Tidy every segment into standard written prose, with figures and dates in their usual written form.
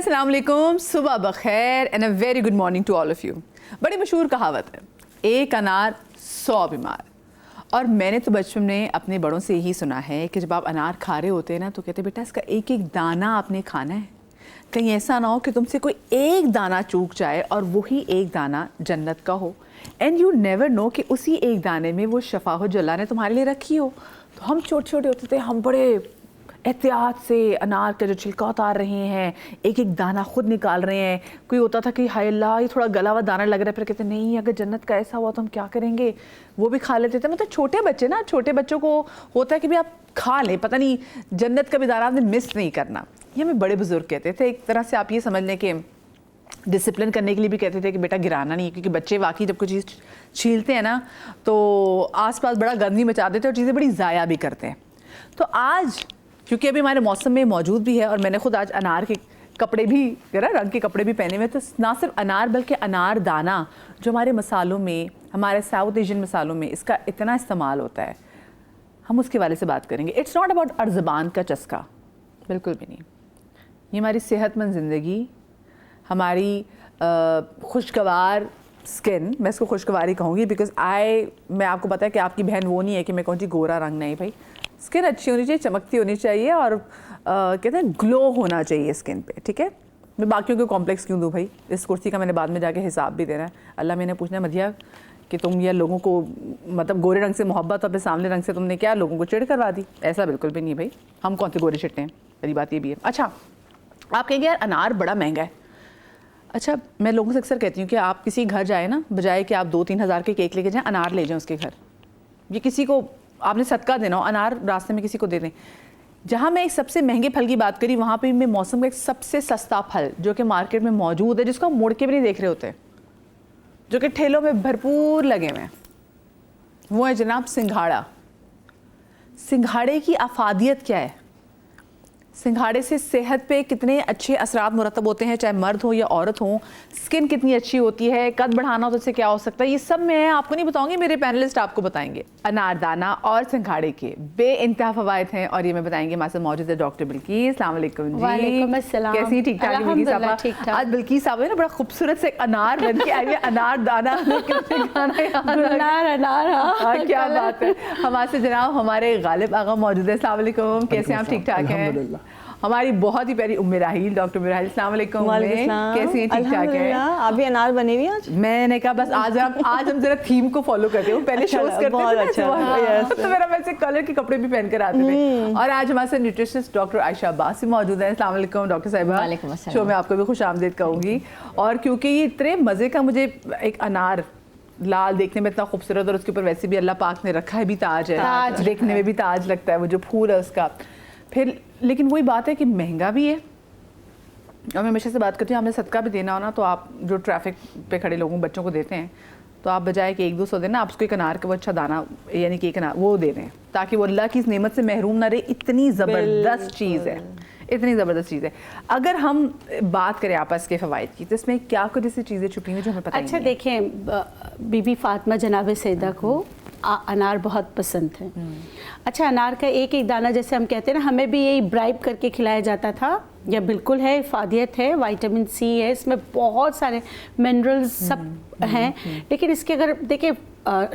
अस्सलाम वालेकुम, सुबह बखैर and a very good morning to all of you. बड़ी मशहूर कहावत है, एक अनार 100 बीमार। और मैंने तो बचपन में अपने बड़ों से यही सुना है कि जब आप अनार खा रहे होते हैं ना, तो कहते बेटा इसका एक एक दाना आपने खाना है, कहीं ऐसा ना हो कि तुमसे कोई एक दाना चूक जाए और वही एक दाना जन्नत का हो। एंड यू नेवर नो कि उसी एक दाने में वो शफा हो जो अल्लाह ने तुम्हारे लिए रखी हो। तो हम छोटे छोटे होते थे, हम बड़े एहतियात से अनार का जो छिलका उतार रहे हैं, एक एक दाना खुद निकाल रहे हैं। कोई होता था कि हाय अल्लाह ये थोड़ा गला हुआ दाना लग रहा है, फिर कहते नहीं अगर जन्नत का ऐसा हुआ तो हम क्या करेंगे, वो भी खा लेते थे। मतलब छोटे बच्चे ना, छोटे बच्चों को होता है कि भी आप खा लें, पता नहीं जन्नत का भी दाना आपने मिस नहीं करना। ये हमें बड़े बुजुर्ग कहते थे। एक तरह से आप ये समझ लें कि डिसिप्लिन करने के लिए भी कहते थे कि बेटा गिराना नहीं है, क्योंकि बच्चे वाकई जब कोई चीज़ छीलते हैं ना तो आसपास बड़ा गंदगी मचा देते हैं और चीज़ें बड़ी ज़ाया भी करते हैं। तो आज क्योंकि अभी हमारे मौसम में मौजूद भी है और मैंने खुद आज अनार के कपड़े भी रंग के कपड़े भी पहने हुए, तो ना सिर्फ अनार बल्कि अनार दाना जो हमारे मसालों में, हमारे साउथ एशियन मसालों में इसका इतना इस्तेमाल होता है, हम उसके वाले से बात करेंगे। इट्स नॉट अबाउट ज़बान का चस्का, बिल्कुल भी नहीं। ये हमारी सेहतमंद ज़िंदगी, हमारी खुशगवार स्किन, मैं इसको खुशगवारी कहूँगी बिकॉज मैं आपको पता है कि आपकी बहन वो नहीं है कि मैं कहूँ जी गोरा रंग नहीं भाई, स्किन अच्छी होनी चाहिए, चमकती होनी चाहिए और कहते हैं ग्लो होना चाहिए स्किन पे, ठीक है। मैं बाकियों को कॉम्प्लेक्स क्यों दूँ भाई, इस कुर्सी का मैंने बाद में जाके हिसाब भी देना है। अल्लाह मैंने पूछना है मधिया कि तुम ये लोगों को मतलब गोरे रंग से मोहब्बत और फिर सामने रंग से तुमने क्या लोगों को चिढ़ करवा दी, ऐसा बिल्कुल भी नहीं भाई। हम कौन से गोरे चिट्टे हैं, पहली बात ये भी है। अच्छा, आप कहेंगे यार अनार बड़ा महंगा है। अच्छा, मैं लोगों से अक्सर कहती हूँ कि आप किसी घर जाए ना, बजाय कि आप 2-3 हज़ार के केक लेके जाएं, अनार ले जाएं उसके घर। ये किसी को आपने सदका देना हो, अनार रास्ते में किसी को दे दें। जहाँ मैं एक सबसे महंगे फल की बात करी, वहाँ पे मैं मौसम का एक सबसे सस्ता फल जो कि मार्केट में मौजूद है, जिसको हम मुड़ के भी नहीं देख रहे होते, जो कि ठेलों में भरपूर लगे हुए हैं, वो है जनाब सिंघाड़ा। सिंघाड़े की अफादियत क्या है, सिंघाड़े से सेहत पे कितने अच्छे असरात मुरतब होते हैं, चाहे मर्द हो या औरत हो। स्किन कितनी अच्छी होती है, कद बढ़ाना हो तो इससे क्या हो सकता है, ये सब मैं आपको नहीं बताऊंगी, मेरे पैनलिस्ट आपको बताएंगे। अनारदाना और सिंघाड़े के बेइंतहा फवायद हैं और ये मैं बताएंगे। हमारे साथ मौजूद है डॉक्टर बिल्कीस। अस्सलाम वालेकुम जी। वालेकुम अस्सलाम। कैसी ठीक ठाक बिल्कीस साहब? आज बिल्कीस साहब है ना बड़ा खूबसूरत से अनार बन के आई है, अनारदाना अनार, क्या बात है। हमारे से जनाब हमारे गालिब आगा मौजूद है। अस्सलाम वालेकुम, कैसे आप? ठीक ठाक हैं। हमारी बहुत ही प्यारी उम्मे राहील, डॉक्टर उम्मे राहील, अस्सलाम वालेकुम। कैसी हैं? ठीक ठाक है। आप भी अनार बने हुए आज? मैंने कहा बस आज हम जरा थीम को फॉलो करते हैं। पहले शोज करते थे तो मेरा वैसे कलर के कपड़े भी पहन कर आते थे। और आज हमारे साथ न्यूट्रिशनिस्ट डॉक्टर आयशा अब्बासी मौजूद है। अस्सलाम वालेकुम डॉक्टर साहिबा, शो में आपको भी खुश आमदीद कहूँगी। और क्योंकि ये इतने मज़े का, मुझे एक अनार लाल देखने में इतना खूबसूरत और उसके ऊपर वैसे भी अल्लाह पाक ने रखा है भी ताज है, देखने में भी ताज लगता है वो जो फूल है उसका। फिर लेकिन वही बात है कि महंगा भी है। और मैं हमेशा से बात करती हूँ, आपने सदका भी देना हो ना, तो आप जो ट्रैफिक पे खड़े लोगों बच्चों को देते हैं, तो आप बजाय कि 1-2 देना, आप उसको एक अनार का वो अच्छा दाना यानी कि एक अनार वो दे दें, ताकि वो अल्लाह की इस नेमत से महरूम ना रहे। इतनी ज़बरदस्त चीज़ है, इतनी ज़बरदस्त चीज़ है। अगर हम बात करें आपस के फ़वाइद की, तो इसमें क्या कुछ ऐसी चीज़ें छुपी हुई जो हमें पता अच्छा देखें, बीबी फातिमा जनाब सैदा को अनार बहुत पसंद है। अच्छा, अनार का एक एक दाना, जैसे हम कहते हैं ना, हमें भी यही ब्राइब करके खिलाया जाता था, या बिल्कुल है, इफादियत है, विटामिन सी है, इसमें बहुत सारे मिनरल्स सब हैं। लेकिन इसके अगर देखें,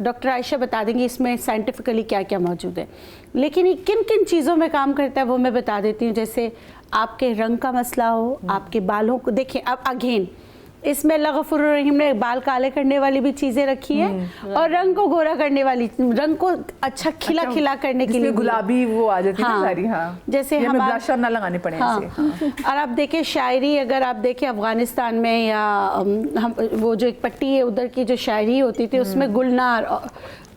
डॉक्टर आयशा बता देंगी इसमें साइंटिफिकली क्या क्या मौजूद है। लेकिन ये किन किन चीज़ों में काम करता है वो मैं बता देती हूँ। जैसे आपके रंग का मसला हो, आपके बालों को देखें, अब अगेन इसमें अल्लाह गफूर रहीम ने बाल काले करने वाली भी चीज़ें रखी हैं और रंग को गोरा करने वाली, रंग को अच्छा खिला करने के लिए गुलाबी वो आ जाती है सारी। हाँ, जैसे हम ब्लशर ना लगाने पड़े। हाँ। और आप देखें शायरी, अगर आप देखें अफगानिस्तान में या हम वो जो एक पट्टी है उधर की जो शायरी होती थी, उसमें गुलनार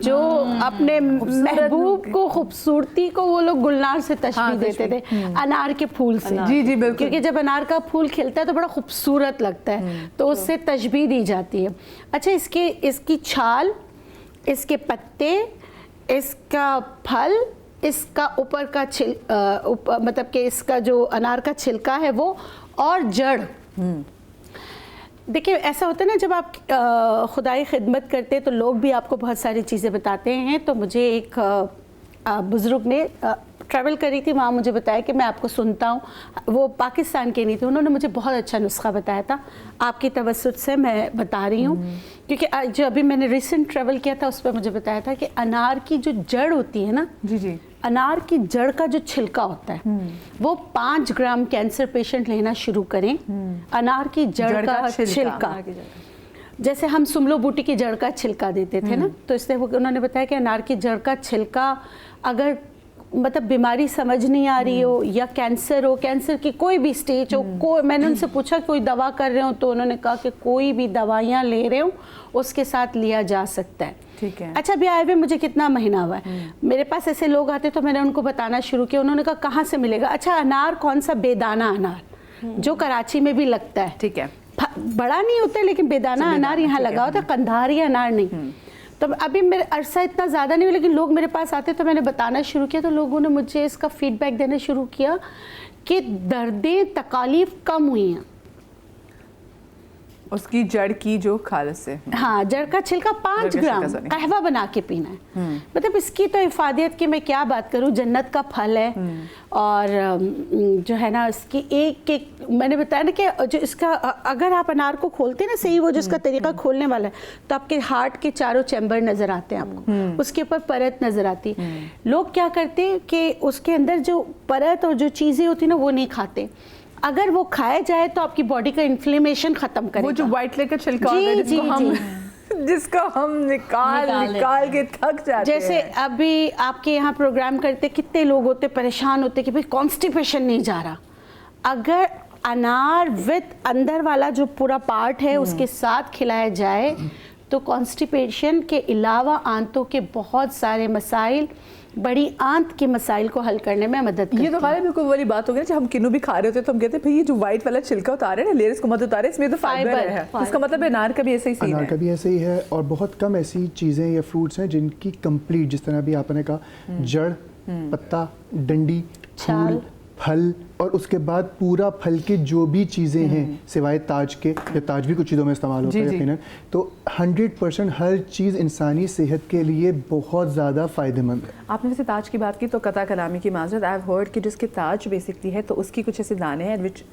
जो अपने महबूब को, खूबसूरती को वो लोग गुलनार से तशबीह देते थे, अनार के फूल से। जी जी बिल्कुल, क्योंकि जब अनार का फूल खिलता है तो बड़ा खूबसूरत लगता है, तो उससे तशबीह दी जाती है। अच्छा, इसकी छाल, इसके पत्ते, इसका फल, इसका ऊपर का मतलब कि इसका जो अनार का छिलका है वो, और जड़। देखिए, ऐसा होता है ना, जब आप खुदाई खिदमत करते हैं तो लोग भी आपको बहुत सारी चीज़ें बताते हैं। तो मुझे एक बुज़ुर्ग ने ट्रैवल कर रही थी, वहाँ मुझे बताया कि मैं आपको सुनता हूँ। वो पाकिस्तान के नहीं थे, उन्होंने मुझे बहुत अच्छा नुस्खा बताया था, आपकी तवज्जुह से मैं बता रही हूँ। क्योंकि जो अभी मैंने रिसेंट ट्रैवल किया था उस पर मुझे बताया था कि अनार की जो जड़ होती है ना, जी, अनार की जड़ का जो छिलका होता है वो 5 ग्राम कैंसर पेशेंट लेना शुरू करें। अनार की जड़ का छिलका, जैसे हम सुमलो बूटी की जड़ का छिलका देते थे ना, तो इसलिए उन्होंने बताया कि अनार की जड़ का छिलका, अगर मतलब बीमारी समझ नहीं आ रही हो या कैंसर हो, कैंसर की कोई भी स्टेज हो, मैंने उनसे पूछा कोई दवा कर रहे हो, तो उन्होंने कहा कि कोई भी दवाइयाँ ले रहे हो उसके साथ लिया जा सकता है। ठीक है। अच्छा, अभी आए हुए मुझे कितना महीना हुआ है, मेरे पास ऐसे लोग आते तो मैंने उनको बताना शुरू किया। उन्होंने कहा कहाँ से मिलेगा? अच्छा, अनार कौन सा? बेदाना अनार जो कराची में भी लगता है। ठीक है। बड़ा नहीं होता लेकिन बेदाना अनार यहाँ लगा होता है, कंधारी अनार नहीं। तो अभी मेरे अरसा इतना ज़्यादा नहीं हुआ, लेकिन लोग मेरे पास आते तो मैंने बताना शुरू किया, तो लोगों ने मुझे इसका फीडबैक देना शुरू किया कि दर्दें तकालीफ कम हुई हैं उसकी जड़ की जो खालस से। हाँ, जड़ का छिलका 5 ग्राम कहवा बना के पीना है। मतलब इसकी तो इफादियत की मैं क्या बात करूँ, जन्नत का फल है। और जो है ना इसकी एक मैंने बताया ना कि जो इसका अगर आप अनार को खोलते हैं ना सही, वो जिसका तरीका खोलने वाला है, तो आपके हार्ट के चारों चैम्बर नज़र आते हैं आपको, उसके ऊपर परत नज़र आती है। लोग क्या करते हैं कि उसके अंदर जो परत और जो चीज़ें होती है ना वो नहीं खाते। अगर वो खाया जाए तो आपकी बॉडी का इन्फ्लेमेशन खत्म करेगा। वो जो व्हाइट कलर का छिलका होता है जिसको हम निकाल के थक जाते हैं। जैसे अभी आपके यहाँ प्रोग्राम करते कितने लोग होते परेशान होते कि भाई कॉन्स्टिपेशन नहीं जा रहा। अगर अनार विद अंदर वाला जो पूरा पार्ट है उसके साथ खिलाया जाए तो कॉन्स्टिपेशन के अलावा आंतों के बहुत सारे मसाइल, बड़ी आंत के मसाइल को हल करने में मदद करती है। ये तो खाली बिल्कुल वाली बात हो गई ना, जब हम किन्नू भी खा रहे होते हैं तो हम कहते हैं भाई ये जो व्हाइट वाला छिलका उतारे ना, लेयर इसको मत उतारे, इसमें तो फाइबर है। इसका मतलब अनार का भी ऐसा ही सीन है। अनार का भी ऐसे ही है, और बहुत कम ऐसी चीज़ें या फ्रूट्स हैं जिनकी कंप्लीट, जिस तरह भी आपने कहा, जड़, पत्ता, डंडी, फूल, फल और उसके बाद पूरा फल के जो भी चीज़ें हैं सिवाय ताज के, या ताज भी कुछ चीज़ों में इस्तेमाल होता है यकीनन, तो 100% हर चीज़ इंसानी सेहत के लिए बहुत ज़्यादा फ़ायदेमंद है। आपने वैसे ताज की बात की तो कता कलामी की माजरत, आई हैव हर्ड कि जिसके ताज बेसिकली है तो उसकी कुछ ऐसे दाने हैं विच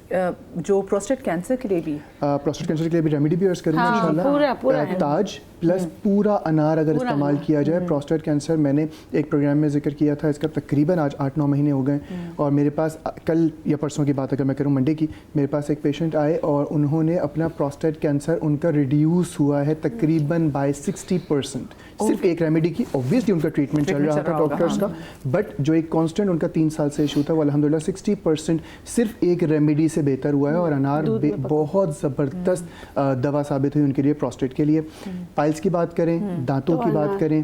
जो प्रोस्टेट कैंसर के लिए भी प्रोस्टेट कैंसर के लिए भी रेमेडी भी अर्ज करेंगे इंशाल्लाह। पूरा ताज प्लस पूरा अनार अगर इस्तेमाल किया जाए, प्रोस्टेट कैंसर, मैंने एक प्रोग्राम में जिक्र किया था, इसका तकरीबन आज 8-9 महीने हो गए। और मेरे पास कल या परसों की बात अगर मैं करूँ, मंडे की, मेरे पास एक पेशेंट आए और उन्होंने अपना प्रोस्टेट कैंसर उनका रिड्यूस हुआ है तकरीबन बाय 60%। सिर्फ एक रेमेडी की, ऑब्वियसली उनका ट्रीटमेंट चल रहा था डॉक्टर्स का, बट जो एक कांस्टेंट उनका 3 साल से इशू था वो अल्हम्दुलिल्लाह 60% सिर्फ एक रेमेडी से बेहतर हुआ है। और अनार बहुत ज़बरदस्त दवा साबित हुई उनके लिए, प्रोस्टेट के लिए। पाइल्स की बात करें, दांतों की बात करें,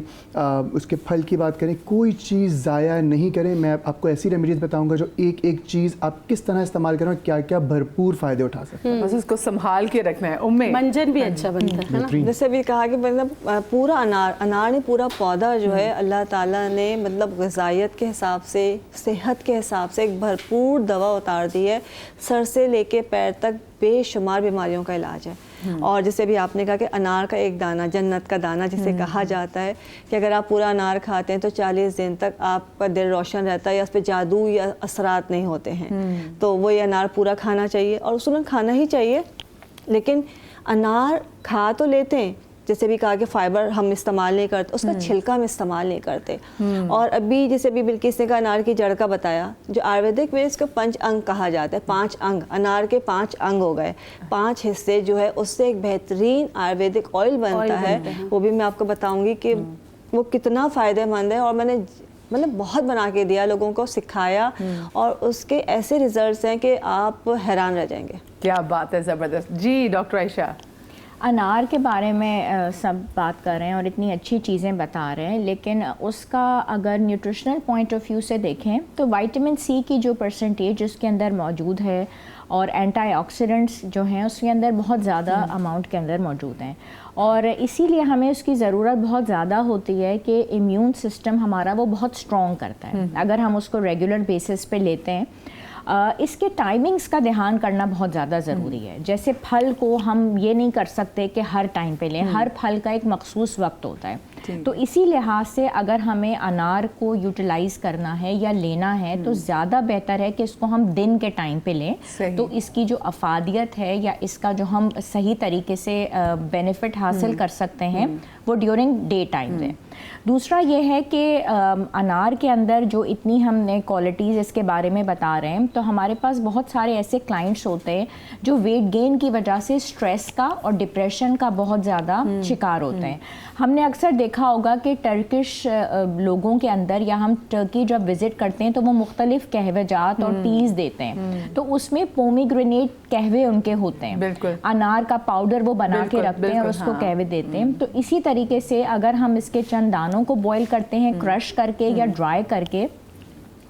उसके फल की बात करें, कोई चीज़ ज़ाया नहीं करें। मैं आपको ऐसी रेमेडीज बताऊंगा जो एक एक चीज़ आप किस तरह इस्तेमाल करें और क्या क्या भरपूर फ़ायदे उठा सकते हैं। बस उसको संभाल के रखना है। उम्मे मंजन भी अच्छा बनता है ना, जैसे भी कहा कि मतलब पूरा अनार ने पूरा पौधा जो है अल्लाह ताला ने मतलब ग़िज़ाइयत के हिसाब से, सेहत के हिसाब से एक भरपूर दवा उतार दी है। सर से लेके पैर तक बेशुमार बीमारियों का इलाज है। और जैसे भी आपने कहा कि अनार का एक दाना जन्नत का दाना जिसे कहा जाता है, कि अगर आप पूरा अनार खाते हैं तो 40 दिन तक आपका दिल रोशन रहता है या उस पर जादू या असरात नहीं होते हैं। तो वो ये अनार पूरा खाना चाहिए और उसूलन खाना ही चाहिए। लेकिन अनार खा तो लेते हैं, जैसे भी कहा कि फाइबर हम इस्तेमाल नहीं करते, उसका छिलका हम इस्तेमाल नहीं करते। और अभी जैसे भी बिल्किस ने कहा अनार की जड़ का बताया, जो आयुर्वेदिक में इसको 5 अंग कहा जाता है। 5 अंग, अनार के 5 अंग हो गए, 5 हिस्से जो है उससे एक बेहतरीन आयुर्वेदिक ऑयल बनता है। वो भी मैं आपको बताऊंगी कि वो कितना फ़ायदेमंद है। और मैंने मतलब बहुत बना के दिया, लोगों को सिखाया और उसके ऐसे रिजल्ट्स हैं कि आप हैरान रह जाएंगे। क्या बात है, ज़बरदस्त। जी डॉक्टर आयशा, अनार के बारे में सब बात कर रहे हैं और इतनी अच्छी चीज़ें बता रहे हैं, लेकिन उसका अगर न्यूट्रिशनल पॉइंट ऑफ व्यू से देखें तो विटामिन सी की जो परसेंटेज उसके अंदर मौजूद है और एंटीऑक्सीडेंट्स जो हैं उसके अंदर बहुत ज़्यादा अमाउंट के अंदर मौजूद हैं। और इसीलिए हमें उसकी ज़रूरत बहुत ज़्यादा होती है कि इम्यून सिस्टम हमारा वो बहुत स्ट्रॉन्ग करता है अगर हम उसको रेगुलर बेसिस पे लेते हैं। इसके टाइमिंग्स का ध्यान करना बहुत ज़्यादा ज़रूरी है। जैसे फल को हम ये नहीं कर सकते कि हर टाइम पे लें, हर फल का एक मखसूस वक्त होता है। तो इसी लिहाज से अगर हमें अनार को यूटिलाइज करना है या लेना है तो ज़्यादा बेहतर है कि इसको हम दिन के टाइम पे लें, तो इसकी जो अफादियत है या इसका जो हम सही तरीके से बेनिफिट हासिल कर सकते हैं वो ड्यूरिंग डे टाइम है। दूसरा ये है कि अनार के अंदर जो इतनी हमने क्वालिटीज़ इसके बारे में बता रहे हैं, तो हमारे पास बहुत सारे ऐसे क्लाइंट्स होते हैं जो वेट गेन की वजह से स्ट्रेस का और डिप्रेशन का बहुत ज़्यादा शिकार होते हैं। हमने अक्सर देखा होगा कि टर्किश लोगों के अंदर, या हम टर्की जब विज़िट करते हैं तो वो मुख्तलिफ़ कहवेजात और टीज़ देते हैं, तो उसमें पोमीग्रेनेट कहवे उनके होते हैं, अनार का पाउडर वो बना के रखते हैं और उसको कहवे देते हैं। तो इसी तरीके से अगर हम इसके चंद दानों को बॉईल करते हैं क्रश करके या ड्राई करके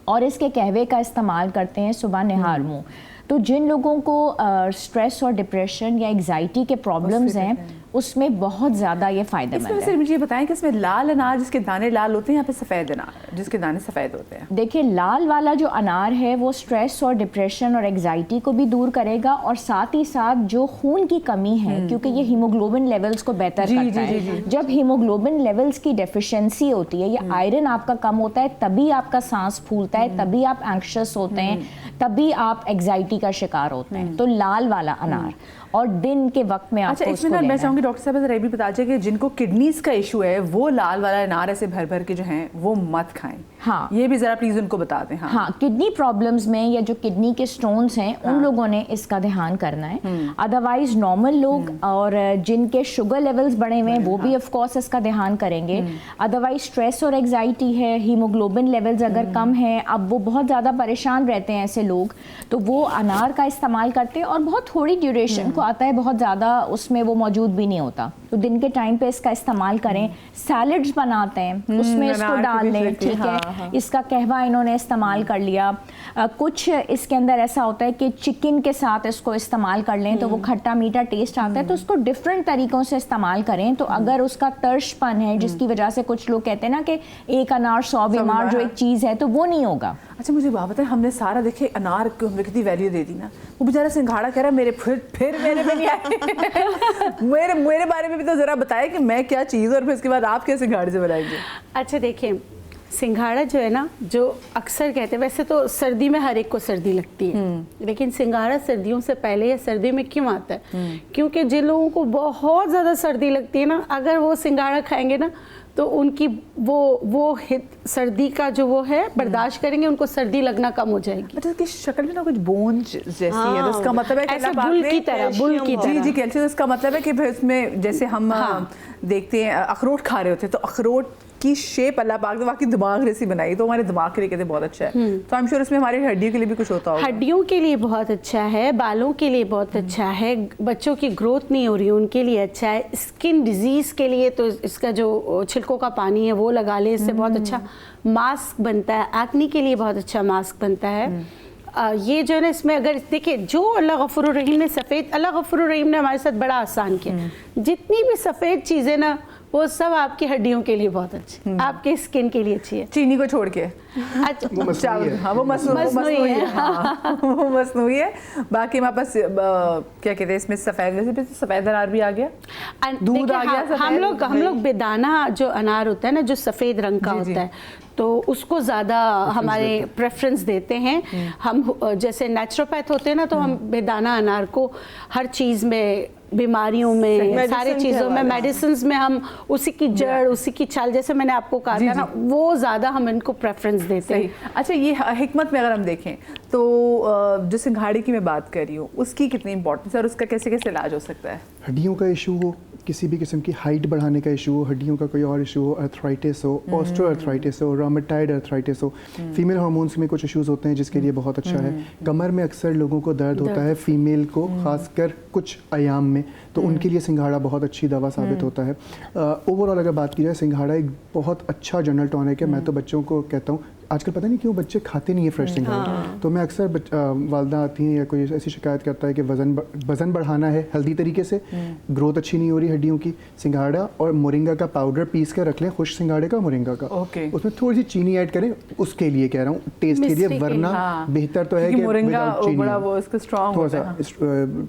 और इसके कहवे का इस्तेमाल करते हैं सुबह निहार मुँह, तो जिन लोगों को स्ट्रेस और डिप्रेशन या एग्जाइटी के प्रॉब्लम्स हैं उसमें बहुत ज़्यादा ये फ़ायदेमंद है। इसमें मुझे ये बताएं कि इसमें लाल अनार जिसके दाने लाल होते हैं या फिर सफ़ेद अनार जिसके दाने सफ़ेद होते हैं? देखिए, लाल वाला जो अनार है वो स्ट्रेस और डिप्रेशन और एग्जाइटी को भी दूर करेगा और साथ ही साथ जो खून की कमी है, क्योंकि ये हीमोग्लोबिन लेवल्स को बेहतर करता है। जब हीमोग्लोबिन लेवल्स की डेफिशिएंसी होती है या आयरन आपका कम होता है तभी आपका सांस फूलता है, तभी आप एंक्शस होते हैं, तभी आप एग्जाइटी का शिकार होते हैं। तो लाल वाला अनार और दिन के वक्त में आपको इसमें ना मैं चाहूँगी डॉक्टर साहब जरा भी बता दीजिए कि जिनको किडनीज का इशू है वो लाल वाला अनार ऐसे भर भर के जो हैं वो मत खाएं। हाँ, ये भी जरा प्लीज उनको बता दें। हाँ, किडनी प्रॉब्लम्स में या जो किडनी के स्टोन्स हैं उन लोगों ने इसका ध्यान करना है। अदरवाइज नॉर्मल लोग और जिनके शुगर लेवल्स बढ़े हुए हैं वो भी ऑफ कोर्स इसका ध्यान करेंगे। अदरवाइज स्ट्रेस और एग्जाइटी है, हीमोग्लोबिन लेवल्स अगर कम है, अब वो बहुत ज़्यादा परेशान रहते हैं ऐसे लोग, तो वो अनार का इस्तेमाल करते हैं और बहुत थोड़ी ड्यूरेशन को आता है, बहुत ज़्यादा उसमें वो मौजूद भी नहीं होता। तो दिन के टाइम पे इसका इस्तेमाल करें। सैलड्स बनाते हैं उसमें इसको डाल लें, ठीक है। इसका कहवा इन्होंने इस्तेमाल कर लिया। कुछ इसके अंदर ऐसा होता है कि चिकन के साथ इसको इस्तेमाल कर लें तो वो खट्टा मीठा टेस्ट आता है, तो उसको डिफरेंट तरीक़ों से इस्तेमाल करें। तो अगर उसका तर्शपन है जिसकी वजह से कुछ लोग कहते हैं ना कि एक अनार 100 बीमार जो एक चीज़ है, तो वो नहीं होगा। अच्छा मुझे बात बताएं, हमने सारा देखे अनार को हमने कितनी वैल्यू दे दी ना, वो बेचारा सिंघाड़ा कह रहा है मेरे फिर मेरे में नहीं आए मेरे बारे में भी तो ज़रा बताएं कि मैं क्या चीज़ और फिर उसके बाद आप क्या सिंघाड़े से बनाएंगे? अच्छा देखिए, सिंघाड़ा जो है ना, जो अक्सर कहते हैं, वैसे तो सर्दी में हर एक को सर्दी लगती है, लेकिन सिंघाड़ा सर्दियों से पहले या सर्दी में क्यों आता है? क्योंकि जिन लोगों को बहुत ज़्यादा सर्दी लगती है ना, अगर वो सिंघाड़ा खाएंगे ना तो उनकी वो सर्दी का जो वो है बर्दाश्त करेंगे, उनको सर्दी लगना कम हो जाएगी। अच्छा इसकी शक्ल में ना कुछ बोन जैसी है, तो इसका मतलब है कि ऐसा बुल की तरह जी कैल्शियम, इसका मतलब है कि भाई उसमें जैसे हम देखते हैं अखरोट खा रहे होते हैं तो अखरोट की शेप अल्लाह पाक ने वाकई दिमाग जैसी बनाई, तो हमारे दिमाग के लिए कहते बहुत अच्छा है। तो आई एम श्योर इसमें हमारी हड्डियों के लिए भी कुछ होता होगा। हड्डियों के लिए बहुत अच्छा है, बालों के लिए बहुत अच्छा है, बच्चों की ग्रोथ नहीं हो रही है उनके लिए अच्छा है, स्किन डिजीज़ के लिए तो इसका जो छिलकों का पानी है वो लगा ले, इससे बहुत अच्छा मास्क बनता है। एक्ने के लिए बहुत अच्छा मास्क बनता है। ये जो है ना, इसमें अगर देखिए जो अल्लाह गफूर रहीम ने अल्लाह गफूर रहीम ने हमारे साथ बड़ा आसान किया, जितनी भी सफ़ेद चीज़ें ना वो सब आपकी हड्डियों के लिए बहुत अच्छी, आपके स्किन के लिए अच्छी है, चीनी को छोड़ के। अच्छा वो मसनूई है। हाँ वो मसनूई है, हाँ वो मसनूई है। बाकी हमारे पास क्या कहते हैं इसमें सफ़ेद अनार भी आ गया, दूध आ गया। हम लोग बेदाना जो अनार होता है ना, जो सफ़ेद रंग का होता है, तो उसको ज़्यादा हमारे प्रेफरेंस देते हैं। हम जैसे नेचुरोपैथ होते हैं ना, तो हम बेदाना अनार को हर चीज़ में, बीमारियों में, सारी चीज़ों में, मेडिसिन्स में हम उसी की जड़, उसी की छाल, जैसे मैंने आपको कहा था ना, वो ज़्यादा हम इनको प्रेफरेंस देते हैं। अच्छा ये हिकमत में अगर हम देखें तो जो सिंघाड़े की मैं बात कर रही हूँ उसकी कितनी इंपॉर्टेंस है और उसका कैसे कैसे इलाज हो सकता है? हड्डियों का इशू हो, किसी भी किस्म की हाइट बढ़ाने का इशू हो, हड्डियों का कोई और इशू हो, अर्थराइटिस हो, ऑस्टियोआर्थराइटिस हो, रोमेटाइड अर्थराइटिस हो, फीमेल हार्मोन्स में कुछ इश्यूज होते हैं जिसके लिए बहुत अच्छा है। कमर में अक्सर लोगों को दर्द होता है, फीमेल को खासकर कुछ अयाम में, तो उनके लिए सिंघाड़ा बहुत अच्छी दवा साबित होता है। ओवरऑल अगर बात की जाए, सिंघाड़ा एक बहुत अच्छा जनरल टॉनिक है। मैं तो बच्चों को कहता हूँ आजकल पता नहीं क्यों बच्चे खाते नहीं है फ्रेश सिंघाड़ा। तो मैं अक्सर वालदा आती हैं या कोई ऐसी शिकायत करता है कि वज़न बढ़ाना है हेल्दी तरीके से, ग्रोथ अच्छी नहीं हो रही हड्डियों की, सिंघाड़ा और मोरिंगा का पाउडर पीस कर रख लें, खुश सिंघाड़े का, मोरिंगा का। ओके। उसमें थोड़ी सी चीनी ऐड करें, उसके लिए कह रहा हूँ, टेस्ट के लिए, वरना बेहतर तो है कि मोरिंगा चीनी बड़ा वो इसका स्ट्रांग थोड़ा सा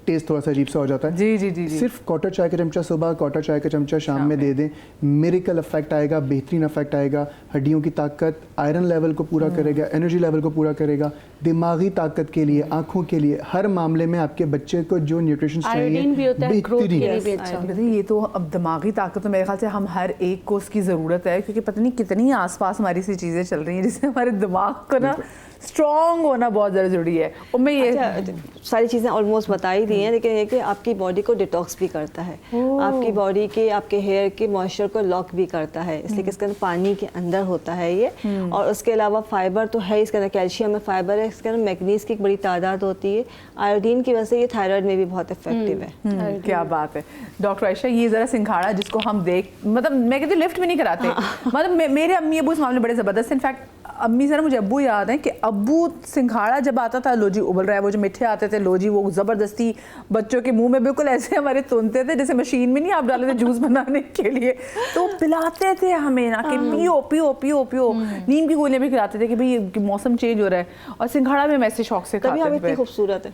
टेस्ट थोड़ा सा अजीब सा हो जाता है। जी जी जी जी। सिर्फ क्वार्टर चाय का चमचा सुबह, क्वार्टर चाय का चमचा शाम में दे दें, मिरेकल इफेक्ट आएगा, बेहतरीन इफेक्ट आएगा। हड्डियों की ताकत, आयरन लेवल को पूरा करेगा, एनर्जी लेवल को पूरा करेगा, दिमागी ताकत के लिए, आंखों के लिए, हर मामले में आपके बच्चे को जो न्यूट्रिशन आयोडीन भी होता है, ग्रोथ के लिए भी बेहतरीन। अच्छा। पता नहीं, ये तो अब दिमागी ताकत तो मेरे ख्याल से हम हर एक को उसकी ज़रूरत है, क्योंकि पता नहीं कितनी आसपास हमारी सी चीज़ें चल रही हैं जिससे हमारे दिमाग को ना स्ट्रॉन्ग होना बहुत ज़्यादा ज़रूरी है। और मैं ये सारी चीज़ें ऑलमोस्ट बता ही दी हैं, लेकिन ये कि आपकी बॉडी को डिटॉक्स भी करता है, आपकी बॉडी के, आपके हेयर के मॉइस्चर को लॉक भी करता है, इसलिए कि इसके अंदर पानी के अंदर होता है ये। और उसके अलावा फाइबर तो है, इसके अंदर कैल्शियम है, फाइबर है, इसके अंदर मैग्नीज की एक बड़ी तादाद होती है। आयोडीन की वजह से ये थायराइड में भी बहुत इफेक्टिव है। क्या बात है डॉक्टर आयशा, ये ज़रा सिंघाड़ा जिसको हम मतलब मैं कहती हूँ लिफ्ट भी नहीं कराते, मतलब मेरे अम्मी अबू इस मामले बड़े ज़बरदस्त। इनफैक्ट अम्मी ज़रा मुझे अब्बू याद है कि अब्बू सिंघाड़ा जब आता था, लो जी उबल रहा है, वो जो मिठे आते थे, लो जी वो ज़बरदस्ती बच्चों के मुंह में बिल्कुल ऐसे हमारे तुनते थे जैसे मशीन में नहीं आप डाले थे जूस बनाने के लिए, तो पिलाते थे हमें ना कि पियो पियो पियो पियो। नीम की गोलियां भी खिलाते थे कि भाई ये मौसम चेंज हो रहा है, और सिंघाड़ा भी हम ऐसे शौक से तभी खाते हम इतनी थे। खूबसूरत है।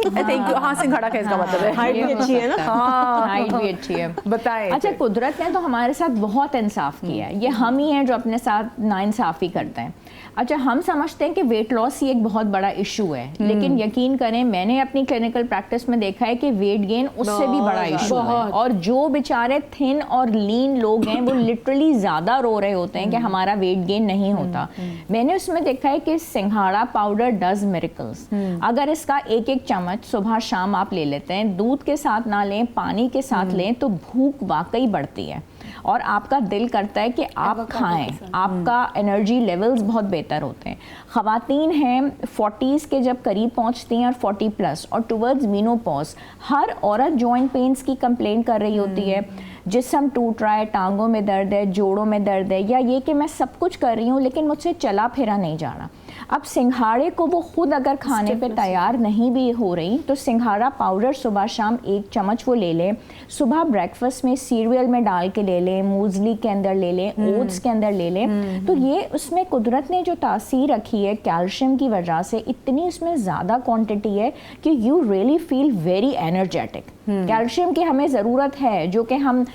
Thank you. हाँ, सिंघाड़ा का इसका मतलब है हाइट भी अच्छी है ना। हाँ, हाइट भी अच्छी है। बताएं। अच्छा, कुदरत ने तो हमारे साथ बहुत इंसाफ किया है, ये हम ही हैं जो अपने साथ नाइंसाफ़ी करते हैं। अच्छा, हम समझते हैं कि वेट लॉस ही एक बहुत बड़ा इशू है, लेकिन यकीन करें मैंने अपनी क्लिनिकल प्रैक्टिस में देखा है कि वेट गेन उससे भी बड़ा इशू है। और जो बेचारे थिन और लीन लोग हैं वो लिटरली ज़्यादा रो रहे होते हैं कि हमारा वेट गेन नहीं होता। मैंने उसमें देखा है कि सिंघाड़ा पाउडर डज मिरेकल्स। अगर इसका एक एक चम्मच सुबह शाम आप ले लेते हैं, दूध के साथ ना लें, पानी के साथ लें, तो भूख वाकई बढ़ती है और आपका दिल करता है कि आप खाएं, आपका एनर्जी लेवल्स बहुत बेहतर होते हैं। ख़वातीन हैं 40s के जब करीब पहुंचती हैं और 40+ और टुवर्ड्स मीनोपॉज, हर औरत जॉइंट पेन्स की कंप्लेन कर रही होती है, जिस्म टूट रहा है, टांगों में दर्द है, जोड़ों में दर्द है, या ये कि मैं सब कुछ कर रही हूँ लेकिन मुझसे चला फिरा नहीं जा रहा। अब सिंघाड़े को वो खुद अगर खाने पे तैयार नहीं भी हो रही तो सिंघाड़ा पाउडर सुबह शाम 1 चम्मच वो ले लें, सुबह ब्रेकफास्ट में सीरियल में डाल के ले लें, मूजली के अंदर ले लें, ओट्स के अंदर ले लें। तो ये उसमें कुदरत ने जो तासीर रखी है कैल्शियम की वजह से, इतनी उसमें ज़्यादा क्वांटिटी है कि you really feel very energetic. Calcium की हमें ज़रूरत है, जो कि हम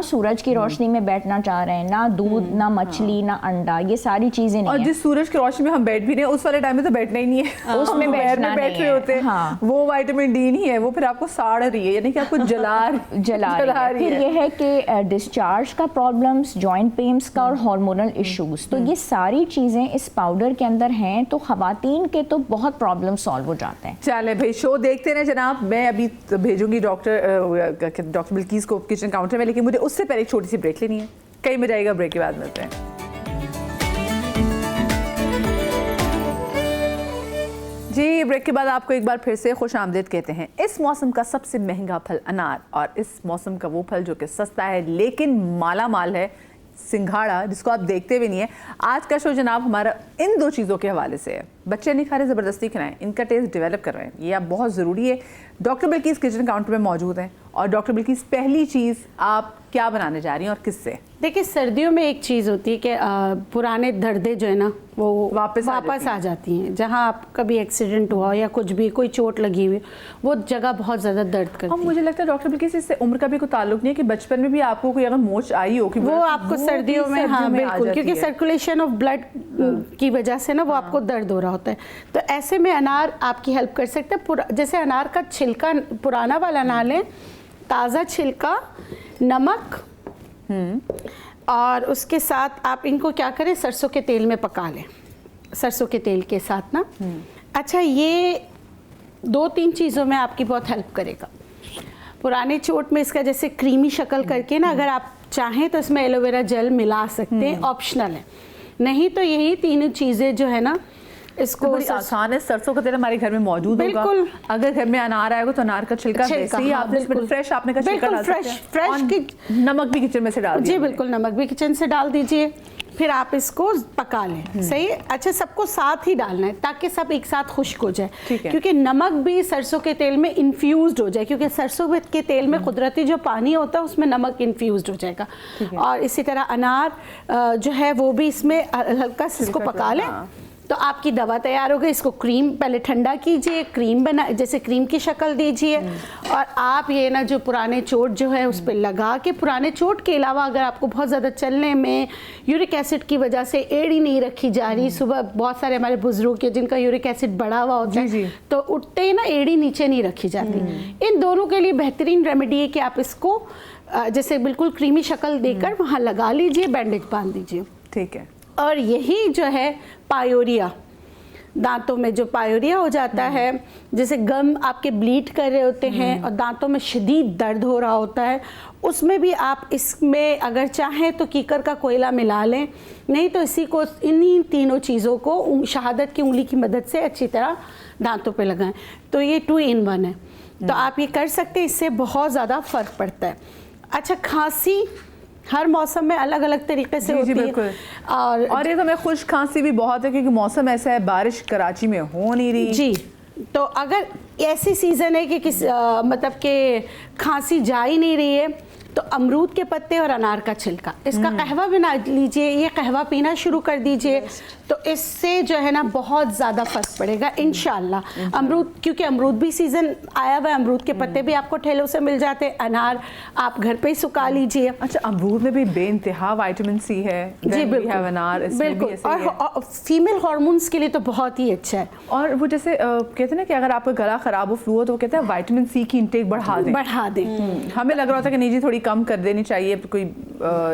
सूरज की रोशनी में बैठना चाह रहे हैं, ना दूध, ना मछली, ना अंडा, ये सारी चीज़ें नहीं और है। जिस सूरज की रोशनी में हम बैठ भी रहे हैं उस वाले टाइम में तो बैठना ही नहीं है, उसमें बैठना बैठ नहीं रहे है। होते हैं। हाँ। वो विटामिन डी नहीं है, वो फिर आपको साड़ रही है, यानी कि आपको जला रही फिर है। ये है कि डिस्चार्ज का प्रॉब्लम्स, जॉइंट पेन्स का और हार्मोनल इश्यूज, तो ये सारी चीज़ें इस पाउडर के अंदर हैं, तो ख़वातीन के तो बहुत प्रॉब्लम सॉल्व हो जाते हैं। चले भाई, शो देखते रहे जनाब। मैं अभी भेजूंगी डॉक्टर बिल्कीस को किचन काउंटर में, लेकिन मुझे उससे पहले एक छोटी सी ब्रेक लेनी है। कहीं में जाएगा, ब्रेक के बाद मिलते हैं। जी, ब्रेक के बाद आपको एक बार फिर से खुश आमदीद कहते हैं। इस मौसम का सबसे महंगा फल अनार, और इस मौसम का वो फल जो कि सस्ता है लेकिन माला माल है, सिंघाड़ा, जिसको आप देखते भी नहीं है। आज का शो जनाब हमारा इन 2 चीज़ों के हवाले से है। बच्चे नहीं खा रहे, ज़बरदस्ती खिलाएं, इनका टेस्ट डेवलप कर रहे हैं, ये आप बहुत ज़रूरी है। डॉक्टर बिल्कीस किचन काउंटर में मौजूद हैं, और डॉक्टर बिल्कीस पहली चीज़ आप क्या बनाने जा रही हैं और किससे? देखिए, सर्दियों में एक चीज़ होती है कि पुराने दर्दे जो है ना वो वापस आ जाती हैं। जहाँ आप कभी एक्सीडेंट हुआ या कुछ भी, कोई चोट लगी हुई, वो जगह बहुत ज़्यादा दर्द करती है। मुझे लगता है डॉक्टर बिल्कीस इससे उम्र का भी कोई ताल्लुक नहीं है कि बचपन में भी आपको कोई अगर मोच आई हो कि वो आपको सर्दियों में, हाँ बिल्कुल, क्योंकि सर्कुलेशन ऑफ ब्लड की वजह से ना वो आपको दर्द हो रहा होता है। तो ऐसे में अनार आपकी हेल्प कर सकते हैं। जैसे अनार का छिलका, पुराना वाला अनार लें, ताज़ा छिलका, नमक, और उसके साथ आप इनको क्या करें, सरसों के तेल में पका लें, सरसों के तेल के साथ ना। अच्छा, ये 2-3 चीज़ों में आपकी बहुत हेल्प करेगा। पुराने चोट में इसका जैसे क्रीमी शक्ल करके ना, अगर आप चाहें तो इसमें एलोवेरा जेल मिला सकते हैं, ऑप्शनल है। नहीं तो यही 3 चीज़ें जो है ना, इसको बड़ी आसान है। सरसों का तेल हमारे घर में मौजूद होगा। बिल्कुल। अगर घर में अनार आएगा तो अनार का छिलका वैसे ही आपने फ्रेश आपने का छिलका डाल सकते हैं। फ्रेश की नमक भी किचन में से डाल दीजिए। जी बिल्कुल, नमक भी किचन से डाल दीजिए। फिर आप इसको पका लें। सही है। अच्छा, सबको साथ ही डालना है ताकि सब एक साथ खुश्क हो जाए, ठीक है। क्योंकि नमक भी सरसों के तेल में इन्फ्यूज़ड हो जाए, क्योंकि सरसों के तेल में कुदरती जो पानी होता है उसमें नमक इन्फ्यूज़ड हो जाएगा। और इसी तरह अनार जो है वो भी इसमें हल्का से इसको पका लें। तो आपकी दवा तैयार हो गई। इसको क्रीम पहले ठंडा कीजिए, क्रीम बना, जैसे क्रीम की शक्ल दीजिए, और आप ये ना जो पुराने चोट जो है उस पर लगा के, पुराने चोट के अलावा अगर आपको बहुत ज़्यादा चलने में यूरिक एसिड की वजह से एड़ी नहीं रखी जा रही, सुबह बहुत सारे हमारे बुजुर्ग के जिनका यूरिक एसिड बढ़ा हुआ होता है, तो उठते ही ना एड़ी नीचे नहीं रखी जाती। इन दोनों के लिए बेहतरीन रेमेडी है कि आप इसको जैसे बिल्कुल क्रीमी शक्ल देकर वहाँ लगा लीजिए, बैंडेज बांध दीजिए। ठीक है। और यही जो है पायोरिया, दांतों में जो पायोरिया हो जाता है, जैसे गम आपके ब्लीड कर रहे होते हैं और दांतों में शदीद दर्द हो रहा होता है, उसमें भी आप इसमें अगर चाहें तो कीकर का कोयला मिला लें, नहीं तो इसी को, इन्हीं तीनों चीज़ों को शहादत की उंगली की मदद से अच्छी तरह दांतों पे लगाएं। तो ये 2 in 1 है, तो आप ये कर सकते हैं, इससे बहुत ज़्यादा फ़र्क पड़ता है। अच्छा, खांसी हर मौसम में अलग अलग तरीके से होती है, और ये तो मैं खुश खांसी भी बहुत है क्योंकि मौसम ऐसा है, बारिश कराची में हो नहीं रही जी। तो अगर ऐसी सीज़न है कि मतलब कि खांसी जा ही नहीं रही है, तो अमरूद के पत्ते और अनार का छिलका, इसका कहवा बना लीजिए, ये कहवा पीना शुरू कर दीजिए, तो इससे जो है ना बहुत ज़्यादा फ़र्क पड़ेगा इंशाल्लाह। अमरूद, क्योंकि अमरूद भी सीज़न आया हुआ है, अमरूद के पत्ते भी आपको ठेलों से मिल जाते हैं, अनार आप घर पे ही सुखा लीजिए। अच्छा, अमरूद में भी बेइंतहा विटामिन सी है। जी बिल्कुल, अनार बिल्कुल, और फीमेल हार्मोन्स के लिए तो बहुत ही अच्छा है। और वो जैसे कहते हैं ना कि अगर आपका गला ख़राब हो, फ्लू हो, तो वो कहते हैं विटामिन सी की इंटेक बढ़ा दें। हमें लग रहा था कि नहीं जी थोड़ी कम कर देनी चाहिए, कोई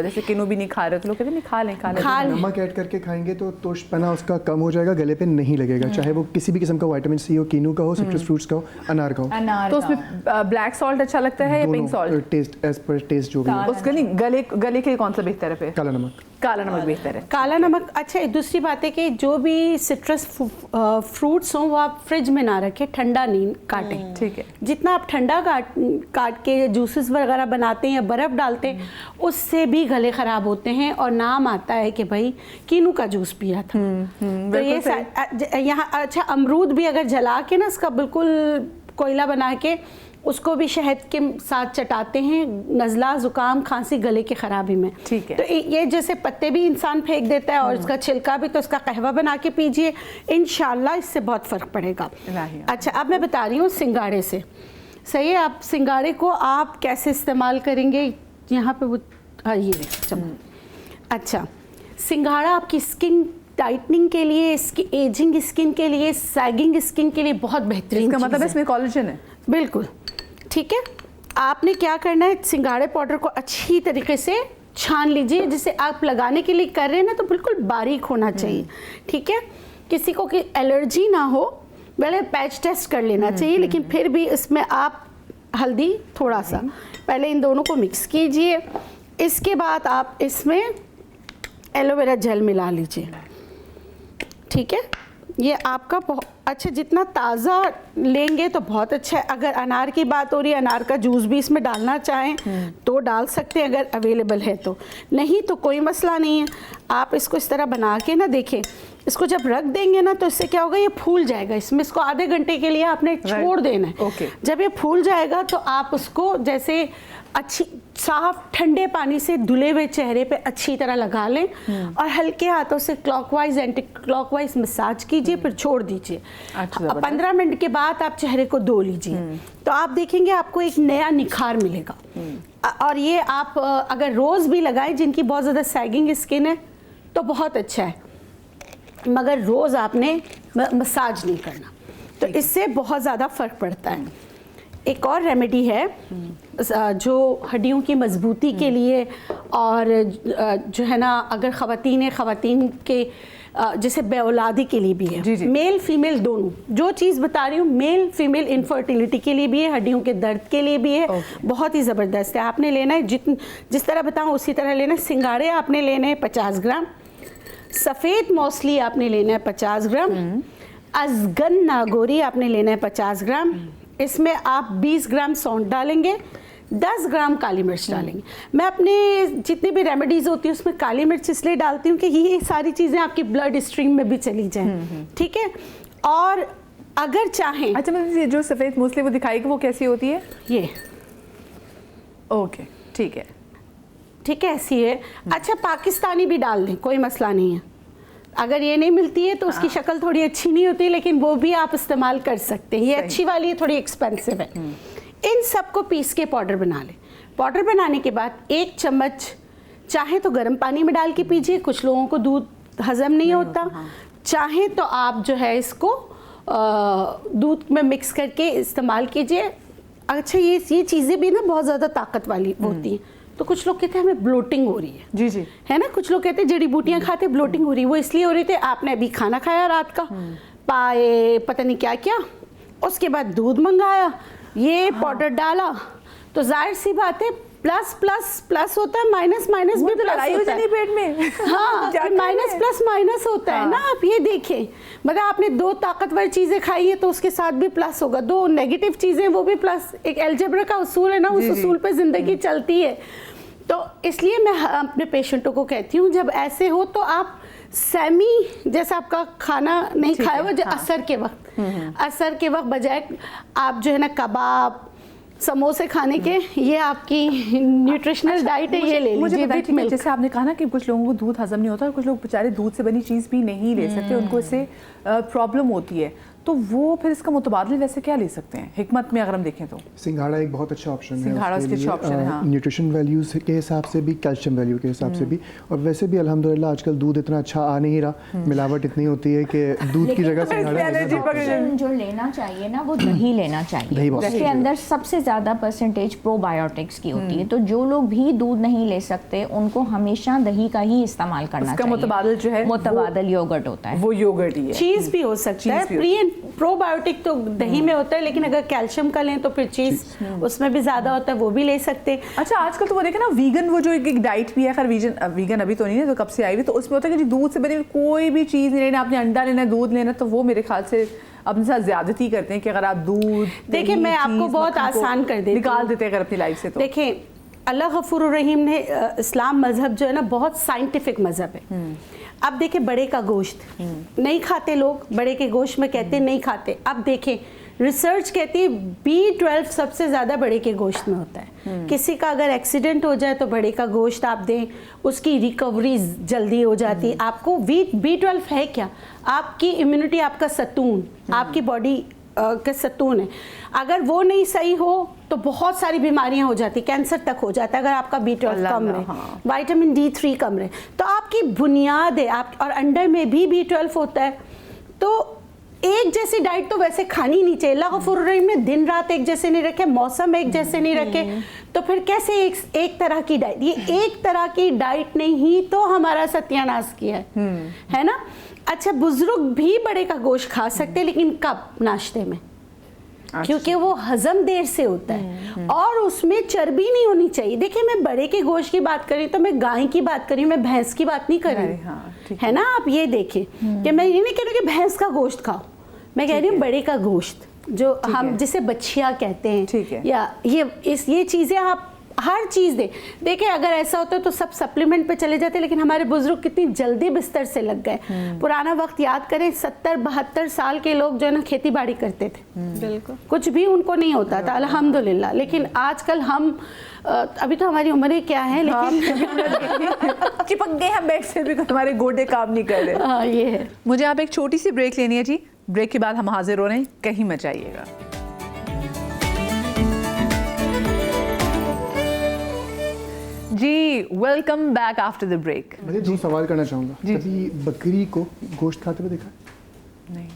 जैसे किनू भी नहीं खा रहे तो लोग कहते हैं नहीं खा लें। नमक ऐड करके खाएंगे तो तोशपना उसका कम हो जाएगा, गले पे नहीं लगेगा, चाहे वो किसी भी किस्म का विटामिन सी हो, कीनू का हो, सिट्रस फ्रूट्स का हो, अनार का हो। तो उसमें ब्लैक सॉल्ट अच्छा लगता है या pink salt? Taste as per taste जो भी है। उसका नहीं, गले के कौन सा बेहतर है? काला नमक। काला नमक बेहतर है। काला नमक अच्छा है। दूसरी बात है कि जो भी सिट्रस फ्रूट्स हों वो आप फ्रिज में ना रखें, ठंडा नहीं काटें। ठीक है। जितना आप ठंडा काट के जूसेस वगैरह बनाते हैं या बर्फ़ डालते हैं, उससे भी गले ख़राब होते हैं और नाम आता है कि भाई कीनू का जूस पिया था। तो ये यहाँ अच्छा, अमरूद भी अगर जला के ना इसका बिल्कुल कोयला बना के उसको भी शहद के साथ चटाते हैं, नज़ला, ज़ुकाम, खांसी, गले की ख़राबी में। ठीक है। तो ये जैसे पत्ते भी इंसान फेंक देता है और इसका छिलका भी, तो इसका कहवा बना के पीजिए, इंशाल्लाह इससे बहुत फ़र्क पड़ेगा। अच्छा, अब मैं बता रही हूँ सिंगाड़े से। सही है। आप सिंगाड़े को आप कैसे इस्तेमाल करेंगे, यहाँ पे वो ये अच्छा, सिंगाड़ा आपकी स्किन टाइटनिंग के लिए, इसकी एजिंग स्किन के लिए, सैगिंग स्किन के लिए बहुत बेहतरीन। इसका मतलब इसमें कोलेजन है। बिल्कुल ठीक है। आपने क्या करना है, सिंगाड़े पाउडर को अच्छी तरीके से छान लीजिए, जिसे आप लगाने के लिए कर रहे हैं ना तो बिल्कुल बारीक होना चाहिए। ठीक है। किसी को कि एलर्जी ना हो, पहले पैच टेस्ट कर लेना चाहिए, लेकिन फिर भी इसमें आप हल्दी थोड़ा सा, पहले इन दोनों को मिक्स कीजिए। इसके बाद आप इसमें एलोवेरा जेल मिला लीजिए। ठीक है। ये आपका बहुत अच्छा, जितना ताज़ा लेंगे तो बहुत अच्छा है। अगर अनार की बात हो रही है, अनार का जूस भी इसमें डालना चाहें तो डाल सकते हैं अगर अवेलेबल है तो, नहीं तो कोई मसला नहीं है। आप इसको इस तरह बना के ना देखें, इसको जब रख देंगे ना तो इससे क्या होगा, ये फूल जाएगा। इसमें इसको आधे घंटे के लिए आपने छोड़ देना है। जब ये फूल जाएगा तो आप उसको जैसे अच्छी साफ ठंडे पानी से धुले हुए चेहरे पे अच्छी तरह लगा लें और हल्के हाथों से क्लॉकवाइज एंटी क्लॉकवाइज मसाज कीजिए, फिर छोड़ दीजिए। 15 मिनट के बाद आप चेहरे को धो लीजिए, तो आप देखेंगे आपको एक नया निखार मिलेगा। और ये आप अगर रोज़ भी लगाएं, जिनकी बहुत ज़्यादा सैगिंग स्किन है तो बहुत अच्छा है, मगर रोज़ आपने मसाज नहीं करना, तो इससे बहुत ज़्यादा फ़र्क पड़ता है। एक और रेमेडी है जो हड्डियों की मजबूती के लिए, और जो है ना अगर ख़वातीन के जैसे बेऔलादी के लिए भी है। जी जी। मेल फीमेल दोनों, जो चीज़ बता रही हूँ मेल फीमेल इनफर्टिलिटी के लिए भी है, हड्डियों के दर्द के लिए भी है। बहुत ही ज़बरदस्त है। आपने लेना है जिस तरह बताऊँ उसी तरह लेना है। सिंगाड़े आपने लेने हैं 50 ग्राम, सफ़ेद मौसली आपने लेना है 50 ग्राम, अजगन नागोरी आपने लेना है 50 ग्राम। इसमें आप 20 ग्राम सौंठ डालेंगे, 10 ग्राम काली मिर्च डालेंगे। मैं अपने जितनी भी रेमेडीज होती है उसमें काली मिर्च इसलिए डालती हूँ कि ये सारी चीज़ें आपकी ब्लड स्ट्रीम में भी चली जाएं, ठीक है। और अगर चाहें, अच्छा मतलब ये जो सफ़ेद मूसली वो दिखाएगी वो कैसी होती है? ये ओके ठीक है, ठीक है, ऐसी है। अच्छा पाकिस्तानी भी डाल दें, कोई मसला नहीं है। अगर ये नहीं मिलती है तो उसकी शक्ल थोड़ी अच्छी नहीं होती, लेकिन वो भी आप इस्तेमाल कर सकते हैं। ये अच्छी वाली है, थोड़ी एक्सपेंसिव है। इन सबको पीस के पाउडर बना लें। पाउडर बनाने के बाद 1 चम्मच चाहे तो गर्म पानी में डाल के पीजिए, कुछ लोगों को दूध हजम नहीं होता, चाहे तो आप जो है इसको दूध में मिक्स करके इस्तेमाल कीजिए। अच्छा ये चीज़ें भी ना बहुत ज़्यादा ताकत वाली होती हैं, तो कुछ लोग कहते हैं हमें ब्लोटिंग हो रही है, जी जी, है ना। कुछ लोग कहते हैं जड़ी बूटियां खाते ब्लोटिंग हो रही है। वो इसलिए हो रही थी आपने अभी खाना खाया रात का, पाए पता नहीं क्या क्या, उसके बाद दूध मंगाया, ये पाउडर डाला, तो जाहिर सी बात है प्लस प्लस प्लस होता है, माइनस माइनस भी प्लस लड़ाई हो होता जाती है पेट में। हाँ माइनस प्लस माइनस होता है ना। आप ये देखें, मतलब आपने 2 ताकतवर चीज़ें खाई है तो उसके साथ भी प्लस होगा, 2 नेगेटिव चीज़ें वो भी प्लस। एक अलजेब्रा का उसूल है ना, उस उसूल पे ज़िंदगी चलती है। तो इसलिए मैं अपने पेशेंटों को कहती हूँ जब ऐसे हो तो आप सेमी, जैसा आपका खाना नहीं खाया हुआ, असर के वक्त, असर के वक्त बजाय आप जो है ना कबाब समोसे खाने के, ये आपकी न्यूट्रिशनल डाइट है, ये ले लीजिए। मुझे बताइए, जैसे आपने कहा ना कि कुछ लोगों को दूध हजम नहीं होता और कुछ लोग बेचारे दूध से बनी चीज़ भी नहीं ले सकते, उनको इससे प्रॉब्लम होती है, तो वो फिर इसका मुतबादल वैसे क्या ले सकते हैं? हिकमत में अगर हम देखें तो सिंघाड़ा एक बहुत अच्छा ऑप्शन है, सिंघाड़ा उसके अच्छा ऑप्शन है, हाँ। न्यूट्रिशन वैल्यूज के हिसाब से भी, कैल्शियम वैल्यू के हिसाब से भी, और वैसे भी अल्हम्दुलिल्लाह आजकल दूध इतना अच्छा आ नहीं रहा, मिलावट इतनी होती है कि दूध की जगह सिंघाड़ा जो लेना चाहिए ना वो दही लेना चाहिए, दही बहुत जिसके अंदर सबसे ज़्यादा परसेंटेज प्रोबायोटिक्स की होती है। तो जो लोग भी दूध नहीं ले सकते उनको हमेशा दही का ही इस्तेमाल करना चाहिए। मुतबादल जो है मुतबादल योगर्ट होता है, वो योगर्ट ही है। चीज़ भी हो सकता है, प्री एंड प्रोबायोटिक तो दही में होता है, लेकिन अगर कैल्शियम का लें तो फिर चीज़ उसमें भी ज़्यादा होता है, वो भी ले सकते हैं। अच्छा आजकल तो वो देखे ना वीगन, वो जो एक डाइट भी है, खैर वीगन अभी तो नहीं है, तो कब से आई हुई, तो उसमें होता है कि दूध से बनी हुई कोई भी चीज़ नहीं लेना, आपने अंडा लेना, दूध लेना, तो वो मेरे ख्याल से अपने साथ ज्यादती करते हैं कि अगर आप दूध, देखिए मैं आपको बहुत आसान कर देती हूँ, निकाल देते हैं अगर अपनी लाइफ से। तो देखिए अल्लाह गफूर रहीम ने इस्लाम मजहब जो है ना बहुत साइंटिफिक मजहब है। अब देखें बड़े का गोश्त नहीं खाते लोग, बड़े के गोश्त में कहते हैं नहीं खाते। अब देखें रिसर्च कहती है B12 सबसे ज़्यादा बड़े के गोश्त में होता है। किसी का अगर एक्सीडेंट हो जाए तो बड़े का गोश्त आप दें, उसकी रिकवरी जल्दी हो जाती है। आपको B12 है क्या? आपकी इम्यूनिटी, आपका सतून, आपकी बॉडी का सतून है। अगर वो नहीं सही हो तो बहुत सारी बीमारियां हो जाती, कैंसर तक हो जाता है अगर आपका B12 कम रहे, विटामिन D3 कम रहे। तो आपकी बुनियाद है आप, और अंडर में भी B12 होता है। तो एक जैसी डाइट तो वैसे खानी नहीं चाहिए। अल्लाह गफूर रहीम ने दिन रात एक जैसे नहीं रखे, मौसम एक जैसे नहीं रखे, तो फिर कैसे एक तरह की डाइट? ये एक तरह की डाइट ने ही तो हमारा सत्यानाश किया है ना। अच्छा बुजुर्ग भी बड़े का गोश्त खा सकते, लेकिन कब? नाश्ते में, क्योंकि वो हजम देर से होता है और उसमें चर्बी नहीं होनी चाहिए। देखिए मैं बड़े के गोश्त की बात करी तो मैं गाय की बात करी, मैं भैंस की बात नहीं कर रही, है ना। आप ये देखिए कि मैं ये नहीं कह रही कि भैंस का गोश्त खाओ, मैं कह रही हूँ बड़े का गोश्त, जो हम जिसे बछिया कहते हैं, या ये चीज़ें आप हर चीज़ दें। देखिए अगर ऐसा होता है तो सब सप्लीमेंट पे चले जाते, लेकिन हमारे बुजुर्ग कितनी जल्दी बिस्तर से लग गए। पुराना वक्त याद करें, 70-72 साल के लोग जो है ना खेती बाड़ी करते थे, बिल्कुल कुछ भी उनको नहीं होता था अल्हम्दुलिल्लाह। लेकिन आजकल हम अभी तो हमारी उम्रें क्या है, लेकिन चिपक गए हम बेड से भी, हमारे गोडे काम नहीं कर रहे। हाँ ये है। मुझे आप एक छोटी सी ब्रेक लेनी है जी, ब्रेक के बाद हम हाजिर हो रहे हैं, कहीं मत जाइएगा। जी welcome back after the break. मैं 2 सवाल करना चाहूँगा। कभी बकरी को गोश्त खाते हुए देखा? नहीं।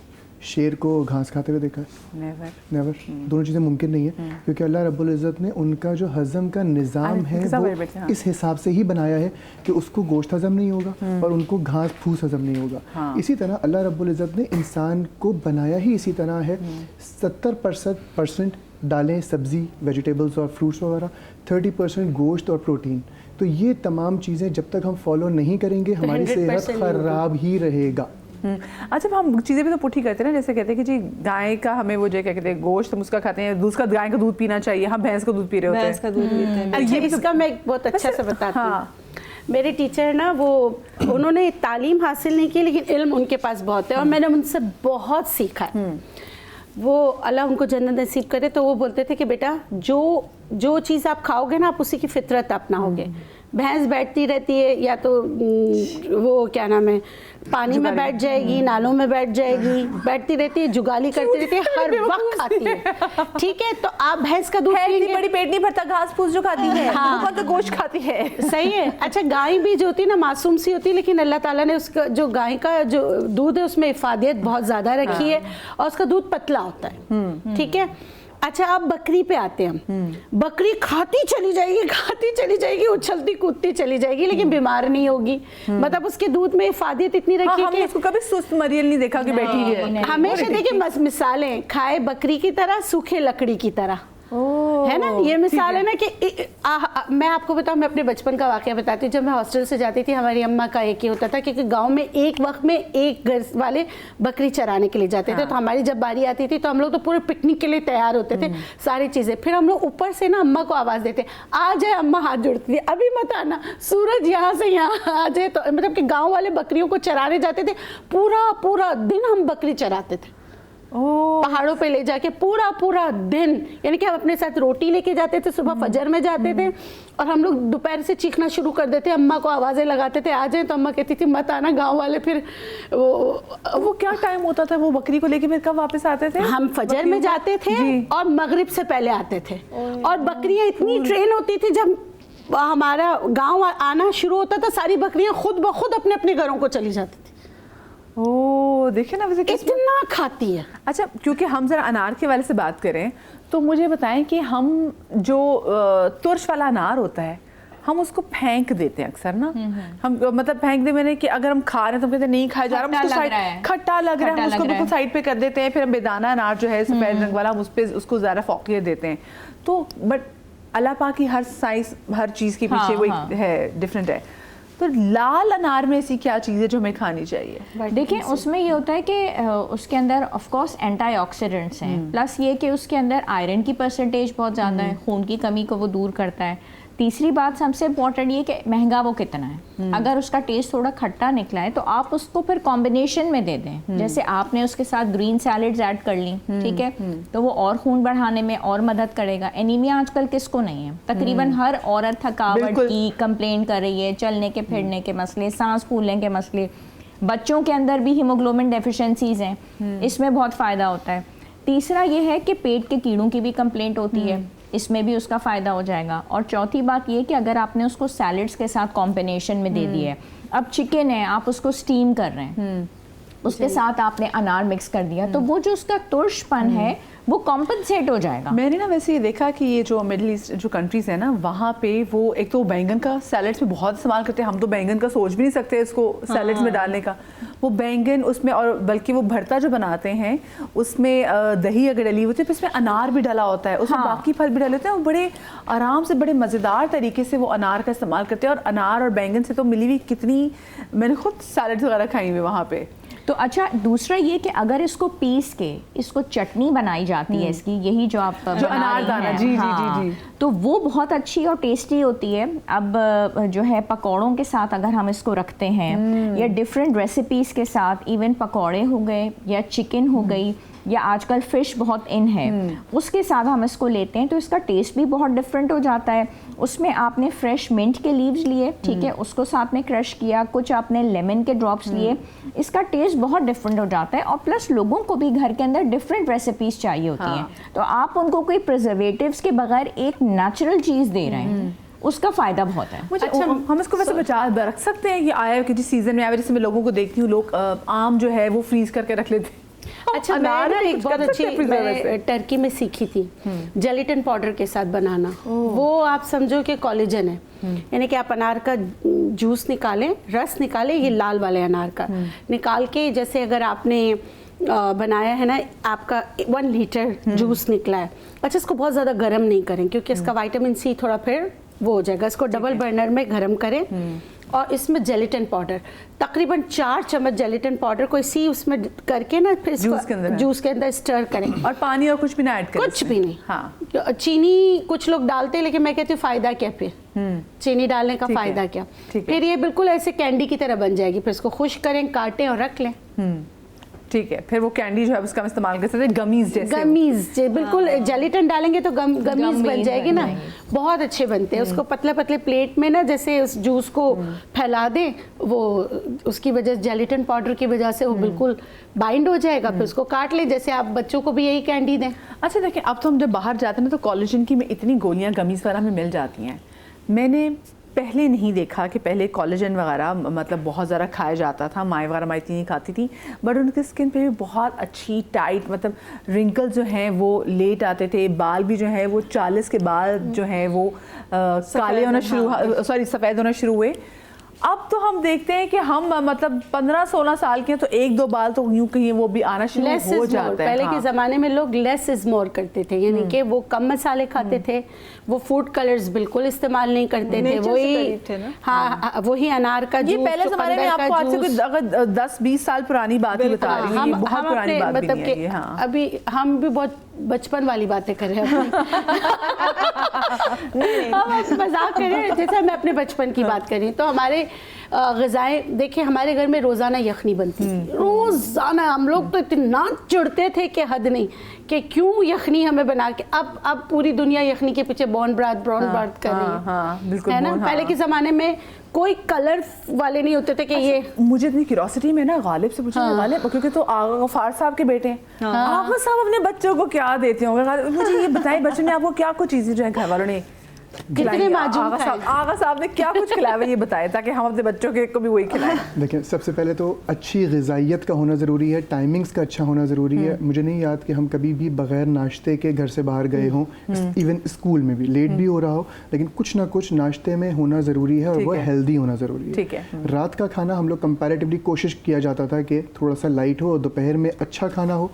शेर को घास खाते हुए देखा है? नेवर। दोनों चीज़ें मुमकिन नहीं है, क्योंकि अल्लाह रब्बुल इज़्ज़त ने उनका जो हज़म का निज़ाम है वो इस हिसाब से ही बनाया है कि उसको गोश्त हज़म नहीं होगा और उनको घास फूस हज़म नहीं होगा। इसी तरह अल्लाह रब्बुल इज़्ज़त ने इंसान को बनाया ही इसी तरह है। 70% दालें, सब्ज़ी, वेजिटेबल्स और फ्रूट्स वगैरह, 30% गोश्त और प्रोटीन। तो ये तमाम चीज़ें जब तक हम फॉलो नहीं करेंगे हमारी सेहत ख़राब ही रहेगा। अच्छा, हम चीज़ें भी तो पुठी करते हैं ना, जैसे कहते हैं कि जी गाय का हमें वो जो क्या कहते हैं गोश्त हम उसका खाते हैं, दूध का गाय का दूध पीना चाहिए, हम भैंस का दूध पी रहे होते हैं। भैंस का दूध पीते हैं। अच्छा, इसका मैं एक बहुत अच्छा से बताती हूँ। हाँ। मेरे टीचर ना वो उन्होंने तालीम हासिल नहीं की लेकिन इल्म उनके पास बहुत है और मैंने उनसे बहुत सीखा है। वो अल्लाह उनको जन्नत नसीब करे, तो वो बोलते थे कि बेटा जो चीज़ आप खाओगे ना आप उसी की फितरत अपनाओगे। भैंस बैठती रहती है या तो वो क्या नाम है पानी में बैठ जाएगी, नालों में बैठ जाएगी, बैठती रहती है, जुगाली करती रहती है, हर वक्त खाती है। ठीक है, तो आप भैंस का दूध पिएंगे, बड़ी पेट नहीं भरता, घास फूस जो खाती है, हाँ। वो कौन सा गोश्त खाती है। सही है। अच्छा, गाय भी जो होती है ना मासूम सी होती है, लेकिन अल्लाह ताला ने उसका जो गाय का जो दूध है उसमें इफादियत बहुत ज़्यादा रखी है और उसका दूध पतला होता है। ठीक है। अच्छा, अब बकरी पे आते हैं हम। बकरी खाती चली जाएगी, उछलती कूदती चली जाएगी, लेकिन बीमार नहीं होगी। मतलब उसके दूध में इफादियत इतनी रखी है हमने उसको कभी सुस्त मरियल नहीं देखा कि बैठी है। हमेशा देखिए मिसालें, खाए बकरी की तरह, सूखे लकड़ी की तरह, है ना। ये मिसाल है ना कि मैं आपको बताऊं, मैं अपने बचपन का वाकया बताती हूँ। जब मैं हॉस्टल से जाती थी, हमारी अम्मा का एक ही होता था क्योंकि गांव में एक वक्त में एक घर वाले बकरी चराने के लिए जाते थे। तो हमारी जब बारी आती थी तो हम लोग तो पूरे पिकनिक के लिए तैयार होते थे, सारी चीज़ें। फिर हम लोग ऊपर से ना अम्मा को आवाज़ देते, आ जाए। अम्मा हाथ जोड़ती थी, अभी मत आना, सूरज यहाँ से यहाँ आ जाए। तो मतलब कि गाँव वाले बकरियों को चराने जाते थे, पूरा दिन हम बकरी चराते थे। पहाड़ों पे ले जाके पूरा दिन, यानी कि हम अपने साथ रोटी लेके जाते थे, सुबह फजर में जाते थे और हम लोग दोपहर से चीखना शुरू कर देते, अम्मा को आवाज़ें लगाते थे आ जाए। तो अम्मा कहती थी मत आना। गांव वाले फिर वो क्या टाइम होता था वो बकरी को लेके फिर कब वापस आते थे? हम फजर में जाते थे और मगरिब से पहले आते थे। और बकरियां इतनी ट्रेन होती थी, जब हमारा गाँव आना शुरू होता था सारी बकरियां खुद ब खुद अपने अपने घरों को चली जाती थी। देखिए ना, वैसे कितना खाती है। अच्छा, क्योंकि हम जरा अनार के वाले से बात करें तो मुझे बताएं कि हम जो तुर्श वाला अनार होता है हम उसको फेंक देते हैं अक्सर ना। हम मतलब फेंक दे मैंने कि अगर हम खा रहे हैं तो हम कहते हैं नहीं खाया जा रहा, खट्टा लग रहा है, हम उसको बिल्कुल साइड पे कर देते हैं। फिर हम बेदाना अनार जो है सफेद रंग वाला, हम उस पर उसको ज़्यादा फोकियत देते हैं। तो बट अल्लाह पाक की हर साइज हर चीज़ के पीछे वो है, डिफरेंट है। तो लाल अनार में ऐसी क्या चीज़ है जो हमें खानी चाहिए? देखिए, उसमें ये होता है कि उसके अंदर ऑफ कोर्स एंटीऑक्सीडेंट्स हैं, प्लस ये कि उसके अंदर आयरन की परसेंटेज बहुत ज़्यादा है, खून की कमी को वो दूर करता है। तीसरी बात सबसे इम्पोर्टेंट ये कि महंगा वो कितना है। अगर उसका टेस्ट थोड़ा खट्टा निकला है तो आप उसको फिर कॉम्बिनेशन में दे दें। जैसे आपने उसके साथ ग्रीन सैलेड्स ऐड कर ली, ठीक है, तो वो और खून बढ़ाने में और मदद करेगा। एनीमिया आजकल किसको नहीं है? तकरीबन हर औरत थकावट की कंप्लेंट कर रही है, चलने के फिरने के मसले, सांस फूलने के मसले। बच्चों के अंदर भी हीमोग्लोबिन डेफिशिएंसीज हैं, इसमें बहुत फ़ायदा होता है। तीसरा ये है कि पेट के कीड़ों की भी कंप्लेंट होती है, इसमें भी उसका फ़ायदा हो जाएगा। और चौथी बात ये कि अगर आपने उसको सैलड्स के साथ कॉम्बिनेशन में दे दिया है, अब चिकन है आप उसको स्टीम कर रहे हैं, उसके साथ आपने अनार मिक्स कर दिया, तो वो जो उसका तुर्शपन है वो कॉम्पनसेट हो जाएगा। मैंने ना वैसे ये देखा कि ये जो मिडिल ईस्ट जो कंट्रीज़ है ना, वहाँ पे वो एक तो बैंगन का सैलड्स में बहुत इस्तेमाल करते हैं। हम तो बैंगन का सोच भी नहीं सकते इसको सैलड्स में डालने का। वो बैंगन उसमें, और बल्कि वो भरता जो बनाते हैं उसमें दही अगर डली होती है तो उसमें अनार भी डाला होता है, उसमें बाकी फल भी डाले होते हैं। वो बड़े आराम से बड़े मज़ेदार तरीके से वो अनार का इस्तेमाल करते हैं। और अनार और बैंगन से तो मिली हुई कितनी, मैंने खुद सैलड्स वगैरह खाई हुई वहाँ पे। तो अच्छा, दूसरा ये कि अगर इसको पीस के इसको चटनी बनाई जाती है इसकी, यही जो आप जो अनारदाना, जी जी, तो वो बहुत अच्छी और टेस्टी होती है। अब जो है पकौड़ों के साथ अगर हम इसको रखते हैं या डिफरेंट रेसिपीज़ के साथ, इवन पकौड़े हो गए या चिकन हो गई या आजकल फ़िश बहुत इन है, उसके साथ हम इसको लेते हैं तो इसका टेस्ट भी बहुत डिफरेंट हो जाता है। उसमें आपने फ्रेश मिंट के लीव्स लिए, ठीक है, उसको साथ में क्रश किया, कुछ आपने लेमन के ड्रॉप्स लिए, इसका टेस्ट बहुत डिफरेंट हो जाता है। और प्लस लोगों को भी घर के अंदर डिफरेंट रेसिपीज़ चाहिए होती हैं, तो आप उनको कोई प्रिजर्वेटिव्स के बगैर एक नेचुरल चीज़ दे रहे हैं, उसका फ़ायदा बहुत है। अच्छा, हम इसको वैसे बचा रख सकते हैं कि आया कि जिस सीज़न में आया, जैसे मैं लोगों को देखती हूँ लोग आम जो है वो फ्रीज करके रख लेते हैं। अच्छा, मैं ना एक बहुत अच्छी मैं टर्की में सीखी थी जेलेटिन पाउडर के साथ बनाना। वो आप समझो कि कोलेजन है, यानी कि आप अनार का जूस निकालें, रस निकालें, ये लाल वाले अनार का निकाल के, जैसे अगर आपने बनाया है ना, आपका 1 लीटर जूस निकला है। अच्छा, इसको बहुत ज़्यादा गर्म नहीं करें क्योंकि इसका विटामिन सी थोड़ा फिर वो हो जाएगा। इसको डबल बर्नर में गर्म करें और इसमें जेलेटिन पाउडर, तकरीबन 4 चम्मच जेलेटिन पाउडर को इसी उसमें करके ना फिर जूस के अंदर स्टर करें। और पानी और कुछ भी ना ऐड करें? कुछ भी नहीं। हाँ, चीनी कुछ लोग डालते हैं, लेकिन मैं कहती हूँ फ़ायदा क्या फिर, चीनी डालने का फ़ायदा क्या। फिर ये बिल्कुल ऐसे कैंडी की तरह बन जाएगी। फिर इसको खुश करें, काटें और रख लें। ठीक है। फिर वो कैंडी जो है उसका हम इस्तेमाल कर सकते हैं गमीज जैसे। गमीज बिल्कुल, जेलेटिन डालेंगे तो गमीज बन जाएगी ना, बहुत अच्छे बनते हैं। उसको पतले पतले प्लेट में ना जैसे उस जूस को फैला दें, वो उसकी वजह जेलेटिन पाउडर की वजह से वो बिल्कुल बाइंड हो जाएगा। फिर उसको काट लें, जैसे आप बच्चों को भी यही कैंडी दें। अच्छा देखिए, अब तो हम जब बाहर जाते हैं ना तो कोलेजन की में इतनी गोलियां गमीज वगैरह हमें मिल जाती हैं। मैंने पहले नहीं देखा कि पहले कोलेजन वगैरह मतलब बहुत ज़्यादा खाया जाता था, माएँ वगैरह माँ इतनी नहीं खाती थी, बट उनकी स्किन पे भी बहुत अच्छी टाइट मतलब रिंकल जो हैं वो लेट आते थे, बाल भी जो है वो 40 के बाद जो है वो काले होना सफ़ेद होना शुरू हुए। अब तो हम देखते हैं कि हम मतलब 15-16 साल के हैं तो 1-2 बाल तो यूं कहीं वो भी आना शुरू हो जाता है। पहले के ज़माने में लोग लेस इज मोर करते थे, यानी कि वो कम मसाले खाते थे, वो फूड कलर्स बिल्कुल इस्तेमाल नहीं करते थे, वही हाँ वही अनार का जूस। पहले ज़माने में आपको आज से अगर 10-20 साल पुरानी बात ही बता रही हूँ, बहुत पुरानी बात भी नहीं है ये। हाँ, अभी हम भी बहुत बचपन वाली बातें कर रहे हैं हम मजाक कर रहे हैं, जैसे मैं अपने बचपन की बात कर रही हूँ। तो हमारे ग़िज़ाएं देखिए, हमारे घर में रोज़ाना यखनी बनती थी, रोज़ाना। हम लोग तो इतना चिढ़ते थे कि हद नहीं, कि क्यों यखनी हमें बना के। अब पूरी दुनिया यखनी के पीछे ब्राउन ब्रात कर रही है ना। पहले के ज़माने में कोई कलर वाले नहीं होते थे कि ये। मुझे इतनी क्यूरियोसिटी में ना गालिब से पूछा, गालिब क्योंकि तो आगा गफार साहब के बेटे हैं, आगा साहब अपने बच्चों को क्या देते होंगे, मुझे ये बताइए बच्चों ने आपको क्या कुछ चीज़ें जो है घर वालों ने कितने माजून आगा साहब ने क्या कुछ खिलाया ये बताया ताकि हम अपने बच्चों के को भी वही खिलाएं। देखिए, सबसे पहले तो अच्छी ग़िज़ाइयत का होना ज़रूरी है, टाइमिंग्स का अच्छा होना ज़रूरी है। मुझे नहीं याद कि हम कभी भी बग़ैर नाश्ते के घर से बाहर गए हों, इवन स्कूल में भी लेट भी हो रहा हो, लेकिन कुछ ना कुछ नाश्ते में होना ज़रूरी है और वो हेल्दी होना ज़रूरी है। ठीक है। रात का खाना हम लोग कंपैरेटिवली कोशिश किया जाता था कि थोड़ा सा लाइट हो और दोपहर में अच्छा खाना हो।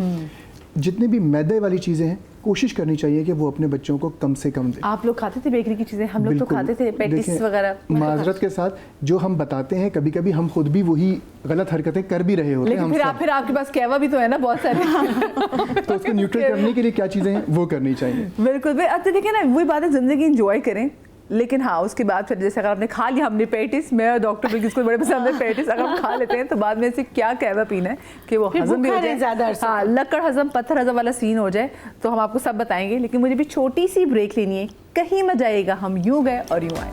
जितने भी मैदे वाली चीज़ें हैं कोशिश करनी चाहिए कि वो अपने बच्चों को कम से कम दें। आप लोग खाते थे बेकरी की चीज़ें? हम लोग तो खाते थे पैटिस वगैरह। माजरत के साथ जो हम बताते हैं, कभी कभी हम खुद भी वही गलत हरकतें कर भी रहे होते हैं। लेकिन फिर आपके पास कहवा भी तो है ना बहुत सारे तो उसको न्यूट्रल करने के लिए क्या चीज़ें हैं वो करनी चाहिए। बिल्कुल। अच्छा देखिए ना, वही बात है, ज़िंदगी इंजॉय करें, लेकिन हाँ उसके बाद फिर जैसे अगर आपने खा लिया, हमने पेटिस, मैं और डॉक्टर भी किसको बड़े पसंद है पेटिस, अगर हम खा लेते हैं तो बाद में से क्या कहवा पीना है कि वो हजम भी हो जाए, हाँ लकड़ हजम पत्थर हजम वाला सीन हो जाए, तो हम आपको सब बताएंगे। लेकिन मुझे भी छोटी सी ब्रेक लेनी है, कहीं मजा आएगा, हम यूँ गए और यूँ आए।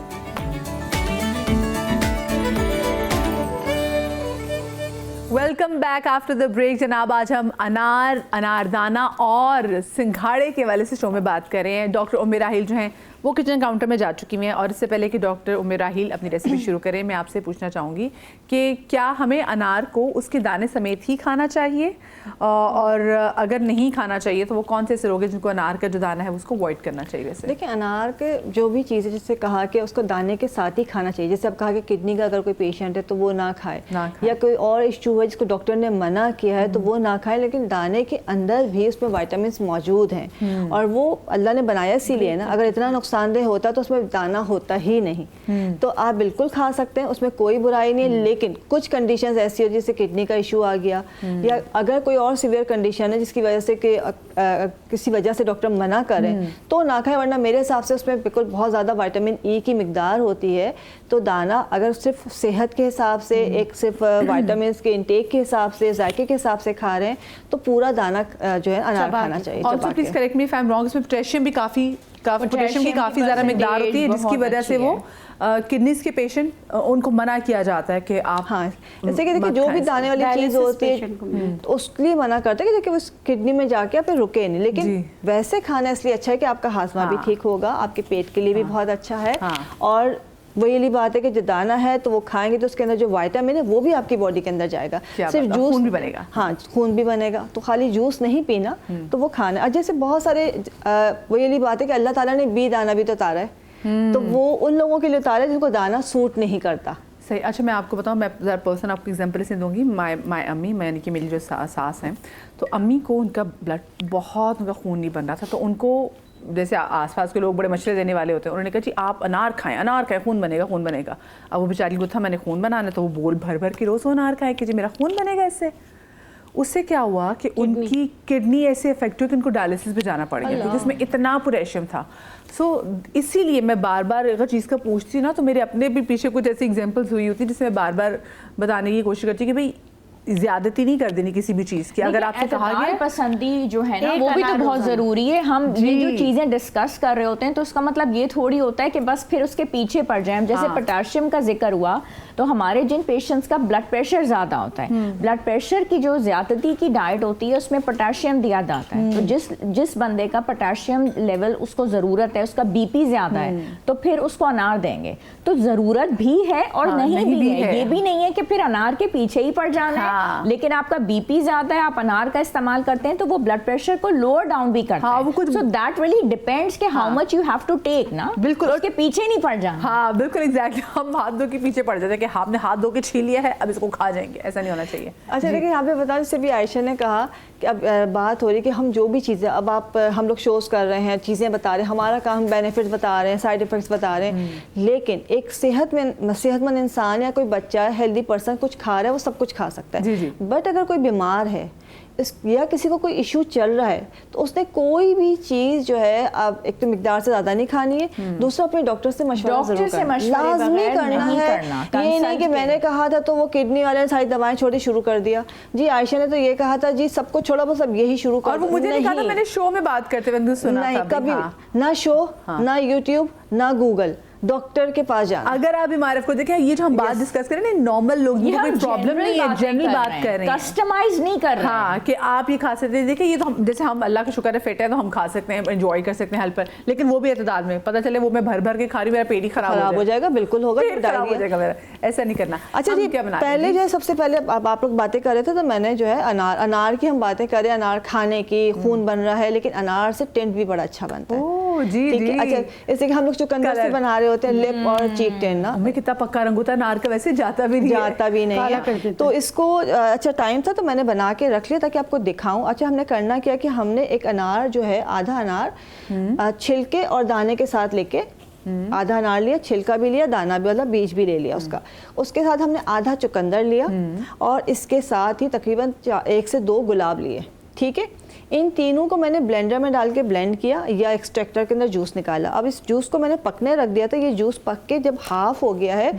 Welcome back after the break. जनाब, आज हम अनार, अनारदाना और सिंघाड़े के वाले से शो में बात कर रहे हैं। डॉक्टर उम्मे राहील जो हैं वो किचन काउंटर में जा चुकी हैं, और इससे पहले कि डॉक्टर उम्मे राहील अपनी रेसिपी शुरू करें, मैं आपसे पूछना चाहूँगी कि क्या हमें अनार को उसके दाने समेत ही खाना चाहिए, और अगर नहीं खाना चाहिए तो वो कौन से ऐसे लोग हैं जिनको अनार का जो दाना है उसको अवॉइड करना चाहिए? वैसे देखिए, अनार के जो भी चीज़ें जैसे कहा कि उसको दाने के साथ ही खाना चाहिए, जैसे अब कहा कि किडनी का अगर कोई पेशेंट है तो वो ना खाए, या कोई और इशू है जिसको डॉक्टर ने मना किया है तो वो ना खाए, लेकिन दाने के अंदर भी उसमें विटामिन मौजूद हैं, और वो अल्लाह ने बनाया इसीलिए ना। अगर इतना नुकसानदेह होता तो उसमें दाना होता ही नहीं। तो आप बिल्कुल खा सकते हैं, उसमें कोई बुराई नहीं है, लेकिन कुछ कंडीशंस ऐसी हो जैसे किडनी का इशू आ गया, या अगर कोई और सीवियर कंडीशन है जिसकी वजह से कि किसी वजह से डॉक्टर मना करें तो ना खाएं, वरना मेरे हिसाब से उसमें बिल्कुल बहुत ज़्यादा विटामिन ई की मिकदार होती है। तो दाना अगर सिर्फ सेहत के हिसाब से, एक सिर्फ विटामिन के इंटेक के हिसाब से, जायके के हिसाब से खा रहे हैं तो पूरा दाना जो है अनार खाना चाहिए। Also please correct me if I am wrong, इसमें पोटेशियम भी पोटेशियम की काफ़ी ज़्यादा मिकदार होती है, जिसकी वजह से वो किडनीज के पेशेंट उनको मना किया जाता है कि आप, हाँ जैसे कि देखिए जो भी दाने वाली चीज़ होती है तो उसके लिए मना करते हैं कि उस किडनी में जाके फिर रुके नहीं, लेकिन वैसे खाना इसलिए अच्छा है कि आपका हाजमा भी ठीक होगा, आपके पेट के लिए भी बहुत अच्छा है, और वही बात है कि जो दाना है तो वो खाएंगे तो उसके अंदर जो विटामिन है वो भी आपकी बॉडी के अंदर जाएगा। सिर्फ जूस खून भी बनेगा, हाँ खून भी बनेगा, तो खाली जूस नहीं पीना, तो वो खाना। और जैसे बहुत सारे वही बात है कि अल्लाह ताला ने बी दाना भी तो उतारा है, तो वो उन लोगों के लिए उतारा है जिनको दाना सूट नहीं करता। सही। अच्छा मैं आपको बताऊँ, मैं ज़रा पर्सन आपको एग्जाम्पल से दूँगी। माय अम्मी, यानी कि मेरी जो सास हैं, तो अम्मी को उनका ब्लड बहुत, उनका खून नहीं बन रहा था, तो उनको जैसे आसपास के लोग बड़े मशवरे देने वाले होते हैं, उन्होंने कहा जी आप अनार खाएं खून बनेगा खून बनेगा। अब वो बेचारी को था मैंने खून बनाना, तो वो बोल भर भर के रोज़ वो अनार खाए कि जी मेरा खून बनेगा इससे। उससे क्या हुआ कि उनकी किडनी ऐसे इफेक्ट हुई कि उनको डायलिसिस पे जाना पड़ गया क्योंकि उसमें इतना पोटेशियम था। सो इसीलिए मैं बार बार अगर चीज़ का पूछती ना तो मेरे अपने भी पीछे कुछ ऐसी एग्जांपल्स हुई होती जिसमें बार बार बताने की कोशिश करती कि भाई ज्यादती नहीं कर देनी किसी भी चीज़ की। अगर आपसे कहा गया पसंदी जो है ना वो भी तो बहुत ज़रूरी है। हम ये जो चीज़ें डिस्कस कर रहे होते हैं तो उसका मतलब ये थोड़ी होता है कि बस फिर उसके पीछे पड़ जाए। जैसे पोटेशियम का जिक्र हुआ तो हमारे जिन पेशेंट्स का ब्लड प्रेशर ज़्यादा होता है, ब्लड प्रेशर की जो ज़्यादती की डाइट होती है उसमें पोटेशियम दिया जाता है। तो जिस बंदे का पोटेशियम लेवल उसको ज़रूरत है, उसका बीपी ज़्यादा है, तो फिर उसको अनार देंगे। तो ज़रूरत भी है और नहीं भी है। ये भी नहीं है कि फिर अनार के पीछे ही पड़ जाना है। लेकिन आपका बीपी ज्यादा है, आप अनार का इस्तेमाल करते हैं तो वो ब्लड प्रेशर को लोअर डाउन भी करता है। सो दैट रियली डिपेंड्स कि how much you have to take ना। बिल्कुल, उसके पीछे नहीं पड़ जाना। हाँ बिल्कुल एग्जैक्टली। हम हाथ धो के पीछे पड़ जाते हैं कि आपने हाथ धो के छीन लिया है अब इसको खा जाएंगे, ऐसा नहीं होना चाहिए। अच्छा देखिए यहाँ पे बता, जैसे भी आयशा ने कहा कि अब बात हो रही कि हम जो भी चीज़ें अब हम लोग शोज़ कर रहे हैं, चीज़ें बता रहे हैं, हमारा काम बेनिफिट्स बता रहे हैं, साइड इफ़ेक्ट्स बता रहे हैं, लेकिन एक सेहतमंद इंसान या कोई बच्चा हेल्दी पर्सन कुछ खा रहा है वो सब कुछ खा सकता है। बट अगर कोई बीमार है या किसी को कोई इशू चल रहा है तो उसने कोई भी चीज़ जो है अब एक तो मिकदार से ज़्यादा नहीं खानी है, दूसरा अपने डॉक्टर से मशवरा जरूर करना, लाजमी करना है। ये नहीं कि मैंने कहा था तो वो किडनी वाले ने सारी दवाएं छोड़ी शुरू कर दिया, जी आयशा ने तो ये कहा था जी सब कुछ छोड़ा बस अब यही शुरू कर। और वो मुझे नहीं कहा था, मैंने शो में बात करते हुए सुना नहीं कभी ना शो ना यूट्यूब ना गूगल, डॉक्टर के पास जाना। अगर आप बीमार को देखें, ये जो हम बात डिस्कस कर रहे हैं नॉर्मल लोग, ये कोई प्रॉब्लम नहीं है, जनरल बात कर रहे हैं, कस्टमाइज नहीं कर रहे हैं। हाँ कि आप ये खा सकते हैं। देखिए ये तो हम जैसे हम अल्लाह का शुक्र है फिट है तो हम खा सकते हैं, एंजॉय कर सकते हैं हेल्प पर, लेकिन वो भी एतदाल में। पता चले वो मैं भर भर के खा रही, मेरा पेट ही खराब हो जाएगा। बिल्कुल होगा, खराब हो जाएगा मेरा, ऐसा नहीं करना। अच्छा जी पहले जो है सबसे पहले आप लोग बातें कर रहे थे तो मैंने जो है अनार की हम बातें करें, अनार खाने की, खून बन रहा है, लेकिन अनार से टेंट भी बड़ा अच्छा बनता है। जी जी। अच्छा जैसे कि हम लोग चुकंदर से बना रहे होते हैं लिप और चीक टेंट ना, हमें कितना पक्का रंग होता है अनार का, वैसे जाता भी नहीं है। तो इसको अच्छा टाइम था तो मैंने बना के रख लिया ताकि आपको दिखाऊं। अच्छा हमने करना क्या कि हमने एक अनार जो है आधा अनार छिलके और दाने के साथ लेके आधा अनार लिया, छिलका भी लिया, दाना भी मतलब बीज भी ले लिया उसका। उसके साथ हमने आधा चुकंदर लिया और इसके साथ ही तकरीबन 1 से 2 गुलाब लिए। ठीक है, इन तीनों को मैंने ब्लेंडर में डाल के ब्लेंड किया या एक्सट्रैक्टर के अंदर जूस निकाला। अब इस जूस को मैंने पकने रख दिया था। ये जूस पक के जब हाफ हो गया है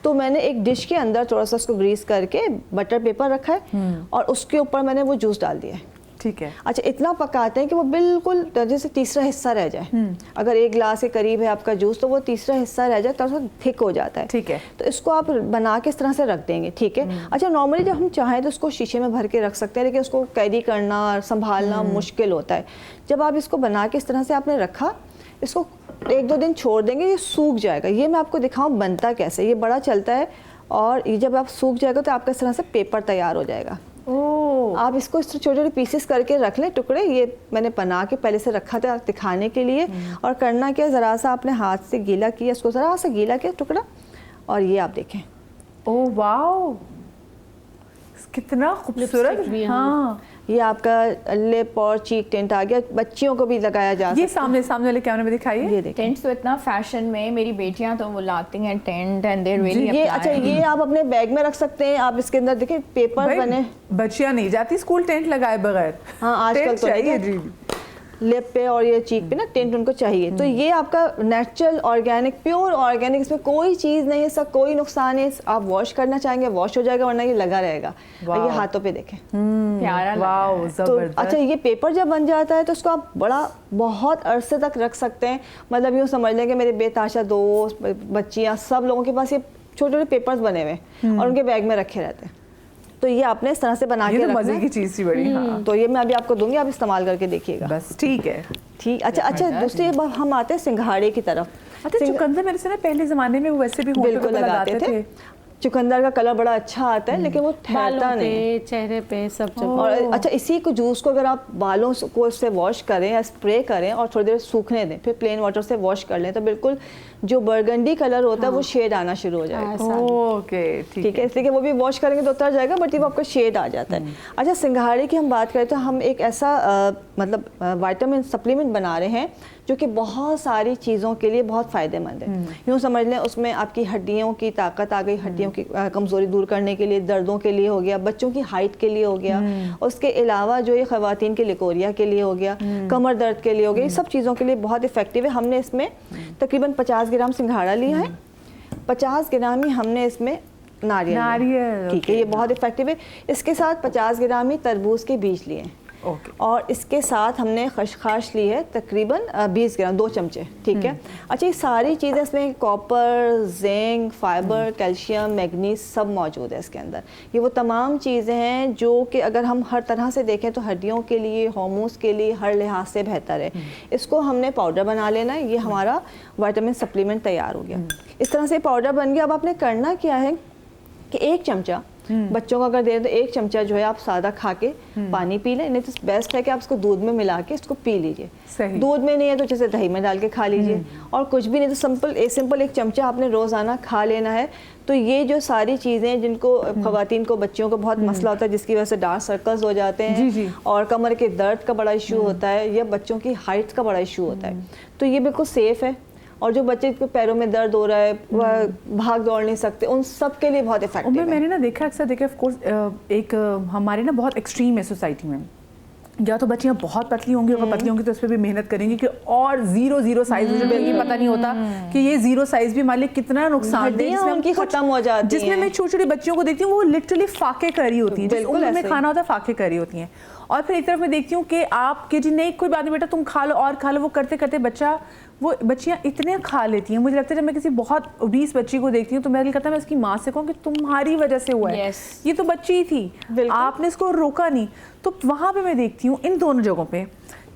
तो मैंने एक डिश के अंदर थोड़ा सा उसको ग्रीस करके बटर पेपर रखा है और उसके ऊपर मैंने वो जूस डाल दिया है। ठीक है। अच्छा इतना पकाते हैं कि वो बिल्कुल जैसे तीसरा हिस्सा रह जाए। अगर 1 गिलास के करीब है आपका जूस तो वो तीसरा हिस्सा रह जाए, थोड़ा सा थिक हो जाता है। ठीक है। तो इसको आप बना के इस तरह से रख देंगे। ठीक है। अच्छा नॉर्मली जब हम चाहें तो उसको शीशे में भर के रख सकते हैं, लेकिन उसको कैरी करना संभालना मुश्किल होता है। जब आप इसको बना के इस तरह से आपने रखा, इसको 1-2 दिन छोड़ देंगे, ये सूख जाएगा। ये मैं आपको दिखाऊं बनता कैसे, ये बड़ा चलता है और ये जब आप सूख जाएगा तो आपका इस तरह से पेपर तैयार हो जाएगा। आप इसको इस छोटे छोटे पीसेस करके रख लें, टुकड़े। ये मैंने बना के पहले से रखा था दिखाने के लिए। और करना क्या, ज़रा सा आपने हाथ से गीला किया, इसको ज़रा सा गीला किया टुकड़ा, और ये आप देखें। ओह वाओ, कितना खूबसूरत। हाँ ये आपका लिप और चीक टेंट आ गया। बच्चियों को भी लगाया जा सकता है। ये सामने वाले कैमरे में दिखाइए। ये देखिए टेंट तो इतना फैशन में, मेरी बेटियां तो वो लाती हैं टेंट एंड दे रियली। ये अच्छा ये आप अपने बैग में रख सकते हैं। आप इसके अंदर देखिए पेपर बने। बच्चियां नहीं जाती स्कूल टेंट लगाए बगैर। हाँ आजकल तो चाहिए जी। लिप पे और ये चीक पे ना टेंट उनको चाहिए। तो ये आपका नेचुरल ऑर्गेनिक प्योर ऑर्गेनिक, इसमें कोई चीज़ नहीं है, इसका कोई नुकसान नहीं। आप वॉश करना चाहेंगे वॉश हो जाएगा, वरना ये लगा रहेगा। और ये हाथों पे देखें प्यारा वाओ जबरदस्त। तो अच्छा ये पेपर जब बन जाता है तो उसको आप बहुत अरसे तक रख सकते हैं। मतलब यूँ समझ लें कि मेरे बेताशा दोस्त बच्चियाँ सब लोगों के पास ये छोटे छोटे पेपर्स बने हुए और उनके बैग में रखे रहते हैं। तो ये आपने इस तरह से बना के रखना है। मजे की चीज़ थी बड़ी। हाँ। तो ये मैं अभी आपको दूंगी, आप इस्तेमाल करके देखिएगा। बस ठीक है। ठीक। अच्छा दूसरी हम आते हैं सिंघाड़े की तरफ। अच्छा चुकंदर मेरे से ना पहले ज़माने में वो वैसे भी बिल्कुल लगाते थे। चुकंदर का कलर बड़ा अच्छा आता है, लेकिन वो ठहरता बालों नहीं है। पे, चेहरे पे, सब जगह। और अच्छा, इसी को जूस को अगर आप बालों को इससे वॉश करें या स्प्रे करें और थोड़ी देर सूखने दें, फिर प्लेन वाटर से वॉश कर लें, तो बिल्कुल जो बर्गंडी कलर होता है वो शेड आना शुरू हो जाएगा। ओके, ठीक है, इसलिए कि वो भी वॉश करेंगे तो उतर जाएगा, बट ये वो आपका शेड आ जाता है। अच्छा, सिंघाड़े की हम बात करें तो हम एक ऐसा मतलब विटामिन सप्लीमेंट बना रहे हैं जो कि बहुत सारी चीज़ों के लिए बहुत फ़ायदेमंद है। यूँ समझ लें, उसमें आपकी हड्डियों की ताकत आ गई, हड्डियों की कमज़ोरी दूर करने के लिए, दर्दों के लिए हो गया, बच्चों की हाइट के लिए हो गया, उसके अलावा जो ये ख़वातीन के लिकोरिया के लिए हो गया, कमर दर्द के लिए हो गया, ये सब चीज़ों के लिए बहुत इफ़ेक्टिव है। हमने इसमें तकरीबन 50 ग्राम सिंघाड़ा लिया है, 50 ग्राम ही हमने इसमें नारियल, ठीक है, ये बहुत इफ़ेक्टिव है। इसके साथ 50 ग्राम ही तरबूज के बीज लिए हैं, और इसके साथ हमने खसखस ली है तकरीबन 20 ग्राम, 2 चमचे, ठीक है। अच्छा, ये सारी चीज़ें इसमें copper, zinc, fibre, calcium, manganese सब मौजूद है इसके अंदर। ये वो तमाम चीज़ें हैं जो कि अगर हम हर तरह से देखें तो हड्डियों के लिए, हार्मोन्स के लिए हर लिहाज से बेहतर है। इसको हमने पाउडर बना लेना है, ये हमारा विटामिन सप्लीमेंट तैयार हो गया। इस तरह से पाउडर बन गया। अब आपने करना क्या है कि 1 चमचा बच्चों को अगर दे तो 1 चमचा जो है आप सादा खा के पानी पी लें, नहीं तो बेस्ट है कि आप इसको दूध में मिला के इसको पी लीजिए। दूध में नहीं है तो जैसे दही में डाल के खा लीजिए, और कुछ भी नहीं तो सिंपल 1 चमचा आपने रोज़ाना खा लेना है। तो ये जो सारी चीज़ें जिनको ख़वातीन को, बच्चियों को बहुत मसला होता है, जिसकी वजह से डार्क सर्कल्स हो जाते हैं और कमर के दर्द का बड़ा इशू होता है, या बच्चों की हाइट का बड़ा इशू होता है, तो ये बिल्कुल सेफ़ है। और जो बच्चे के पैरों में दर्द हो रहा है, वह भाग दौड़ नहीं सकते, उन सब के लिए बहुत इफेक्टिव है। मैंने ना देखा, अक्सर देखा, ऑफ कोर्स एक हमारे ना बहुत एक्सट्रीम है सोसाइटी में, या तो बच्चियाँ बहुत पतली होंगी, और पतली होंगी तो उस पर भी मेहनत करेंगी कि और 0 साइज, मुझे ये पता नहीं होता कि ये 0 साइज भी हमारे लिए कितना नुकसानदेह है, उनकी खत्म हो जाती है। जिसमें मैं छोटी छोटी बच्चियों को देखती हूँ, वो लिटरली फाके करी होती है, जिस उम्र में खाना होता है फाके करी होती हैं। और फिर एक तरफ मैं देखती हूँ कि आप कि जी नहीं कोई बात नहीं बेटा, तुम खा लो और खा लो, वो करते करते बच्चियाँ इतने खा लेती हैं। मुझे लगता है जब मैं किसी बहुत ओबीस बच्ची को देखती हूँ तो मेरा दिल करता है मैं उसकी माँ से कहूँ कि तुम्हारी वजह से हुआ है, ये तो बच्ची ही थी, आपने इसको रोका नहीं। तो वहाँ पे मैं देखती हूँ इन दोनों जगहों पे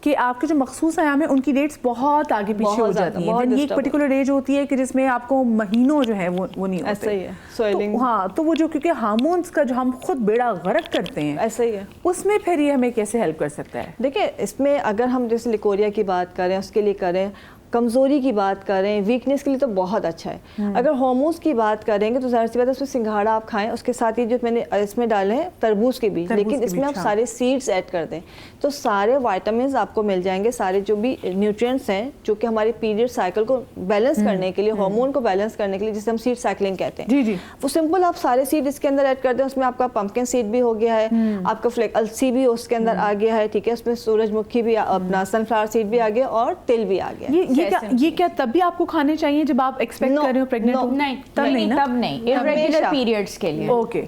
कि आपके जो मखसूस आयाम है उनकी डेट्स बहुत आगे पीछे हो जाती हैं। ये एक पर्टिकुलर एज होती है कि जिसमें आपको महीनों जो है वो नहीं होते। ऐसा ही है, स्वेलिंग। हाँ, तो वो जो क्योंकि हार्मोन्स का जो हम खुद बेड़ा गर्क करते हैं, ऐसा ही है, उसमें फिर ये हमें कैसे हेल्प कर सकता है? देखिए, इसमें अगर हम जैसे लिकोरिया की बात करें, उसके लिए करें, कमज़ोरी की बात करें, वीकनेस के लिए तो बहुत अच्छा है। अगर हार्मोन्स की बात करेंगे तो ज़ाहिर सी बात है उसमें सिंघाड़ा आप खाएं, उसके साथ ही जो मैंने इसमें डाले हैं तरबूज के बीज, लेकिन इसमें आप सारे सीड्स ऐड कर दें तो सारे विटामिन्स आपको मिल जाएंगे, सारे जो भी न्यूट्रिएंट्स हैं जो कि हमारे पीरियड साइकिल को बैलेंस करने के लिए, हार्मोन को बैलेंस करने के लिए, जिसे हम सीड साइकिलिंग कहते हैं, वो सिंपल आप सारे सीड इसके अंदर ऐड कर दें। उसमें आपका पंपकिन सीड भी हो गया है, आपका फ्लेक अलसी भी उसके अंदर आ गया है, ठीक है, उसमें सूरजमुखी भी, अपना सनफ्लावर सीड भी आ गया, और तिल भी आ गया। ये क्या तब भी आपको खाने चाहिए जब आप एक्सपेक्ट कर रहे हो प्रेग्नेंट हो? नहीं, तब नहीं, इरेगुलर पीरियड्स के लिए। ओके,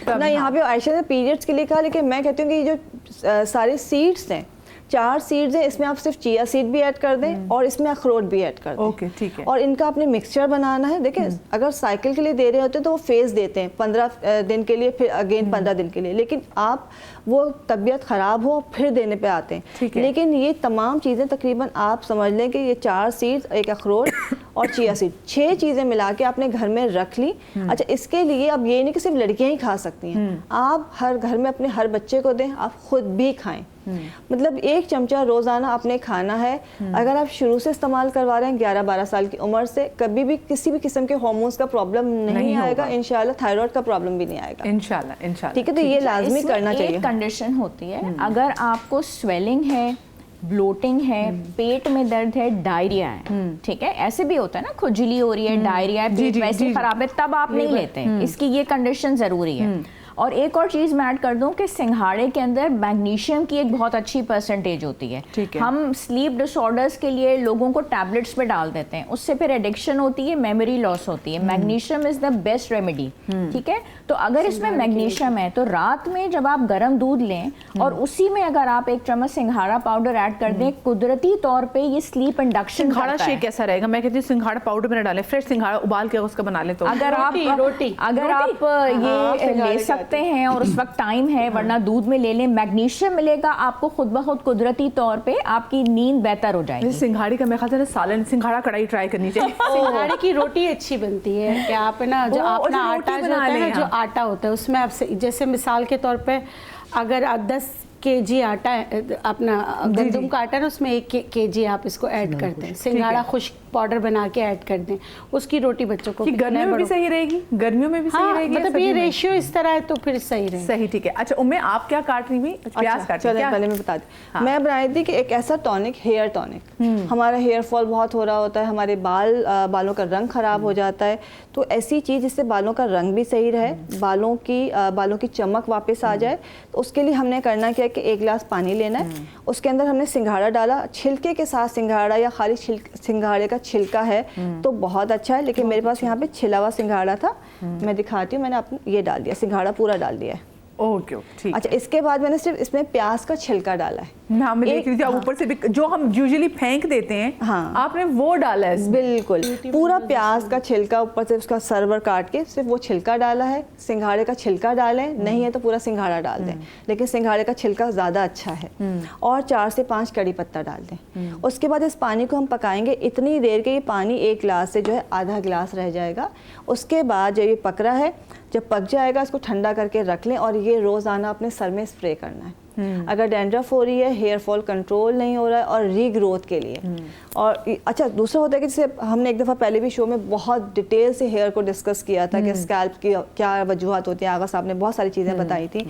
ना यहाँ पे आयशा ने पीरियड्स के लिए कहा, लेकिन मैं कहती हूँ कि ये जो सारे सीड्स हैं, 4 सीड्स हैं, इसमें आप सिर्फ चिया सीड भी ऐड कर दें और इसमें अखरोट भी ऐड कर दें। ओके, ठीक है। और इनका आपने मिक्सचर बनाना है। देखिए, अगर साइकिल के लिए दे रहे होते हैं तो वो फेज देते हैं 15 दिन के लिए, फिर अगेन 15 दिन के लिए, लेकिन आप वो तबीयत ख़राब हो फिर देने पे आते हैं। लेकिन ये तमाम चीज़ें तकरीबन आप समझ लें कि ये 4 सीड्स, एक अखरोट और चिया सीड, 6 चीज़ें मिला के आपने घर में रख ली। अच्छा, इसके लिए अब ये नहीं कि सिर्फ लड़कियाँ ही खा सकती हैं, आप हर घर में अपने हर बच्चे को दें, आप खुद भी खाएं। मतलब 1 चमचा रोज़ाना आपने खाना है। अगर आप शुरू से इस्तेमाल करवा रहे हैं 11-12 साल की उम्र से, कभी भी किसी भी किस्म के हार्मोन्स का प्रॉब्लम नहीं आएगा इंशाल्लाह, थायराइड का प्रॉब्लम भी नहीं आएगा इंशाल्लाह। ठीक है, तो ये लाजमी करना चाहिए। एक कंडीशन होती है, अगर आपको स्वेलिंग है, ब्लोटिंग है, पेट में दर्द है, डायरिया है, ठीक है, ऐसे भी होता है ना, खुजली हो रही है, डायरिया है, पेट वैसे खराब है, तब आप नहीं लेते हैं, इसकी ये कंडीशन ज़रूरी है। और एक और चीज़ मैं ऐड कर दूं कि सिंघाड़े के अंदर मैग्नीशियम की एक बहुत अच्छी परसेंटेज होती है। हम स्लीप डिसऑर्डर्स के लिए लोगों को टैबलेट्स पे डाल देते हैं, उससे फिर एडिक्शन होती है, मेमोरी लॉस होती है। Magnesium is the best remedy, ठीक है। तो अगर इसमें मैग्नीशियम है तो रात में जब आप गर्म दूध लें और उसी में अगर आप 1 चम्मच सिंघाड़ा पाउडर ऐड कर दें, कुदरती तौर पे ये स्लीप इंडक्शन। सिंघाड़ा शेक कैसा रहेगा? मैं कहती हूँ सिंघाड़ा पाउडर में डालें, फ्रेश सिंघाड़ा उबाल के उसका बना लें। तो अगर आप ये ले सकते करते हैं और उस वक्त टाइम है, वरना दूध में ले लें, मैग्नीशियम मिलेगा आपको खुद ब खुद कुदरती तौर पे, आपकी नींद बेहतर हो जाएगी। सिंघाड़ी का मैं ख्याल से सालन सिंघाड़ा कढ़ाई ट्राई करनी चाहिए। सिंघाड़े की रोटी अच्छी बनती है कि आप ना जो अपना आटा जो होता है ना, जो आटा होता है उसमें आप जैसे मिसाल के तौर पे अगर 10 kg आटा अपना गंदम का आटा ना, उसमें 1 kg आप इसको ऐड कर दें, सिंघाड़ा खुश्क पाउडर बना के ऐड कर दें, उसकी रोटी बच्चों को गर्मियों में भी सही रहेगी, गर्मियों में भी सही रहेगी। मतलब ये रेशियो इस तरह है तो फिर सही रहेगा। सही, ठीक है। अच्छा उम्मे आप क्या काट रही हुई? प्याज काट रही पहले मैं बता दी। मैं बनाई थी कि एक ऐसा टॉनिक, हेयर टॉनिक, हमारा हेयर फॉल बहुत हो रहा होता है, हमारे बालों का रंग खराब हो जाता है, तो ऐसी चीज़ जिससे बालों का रंग भी सही रहे, बालों की चमक वापस आ जाए, तो उसके लिए हमने करना क्या कि 1 गिलास पानी लेना है, उसके अंदर हमने सिंघाड़ा डाला, छिलके के साथ सिंघाड़ा या खाली सिंघाड़े का छिलका है तो बहुत अच्छा है, लेकिन मेरे पास यहाँ पे छिला हुआ सिंघाड़ा था, मैं दिखाती हूँ, मैंने अपने ये डाल दिया, सिंघाड़ा पूरा डाल दिया है। ओके, ठीक। अच्छा, इसके बाद मैंने सिर्फ इसमें प्याज का छिलका डाला है। हाँ, मैं देख रही थी, ऊपर से भी जो हम यूजुअली फेंक देते हैं, हाँ, आपने वो डाला है। बिल्कुल, पूरा प्याज का छिलका, ऊपर से उसका सर्वर काट के सिर्फ वो छिलका डाला है। सिंघाड़े का छिलका डालें, नहीं है तो पूरा सिंघाड़ा डाल दें, लेकिन सिंघाड़े का छिलका ज़्यादा अच्छा है। और 4 से 5 कड़ी पत्ता डाल दें। उसके बाद इस पानी को हम पकाएंगे इतनी देर के ये पानी 1 गिलास से जो है आधा गिलास रह जाएगा। उसके बाद जब ये पक रहा है, जब पक जाएगा इसको ठंडा करके रख लें और ये रोज़ाना अपने सर में स्प्रे करना है। अगर डैंड्रफ हो रही है, हेयर फॉल कंट्रोल नहीं हो रहा है और रीग्रोथ के लिए। और अच्छा, दूसरा होता है कि जैसे हमने एक दफ़ा पहले भी शो में बहुत डिटेल से हेयर को डिस्कस किया था कि स्कैल्प की क्या वजूहत होती हैं, आगा साहब ने बहुत सारी चीज़ें बताई थी।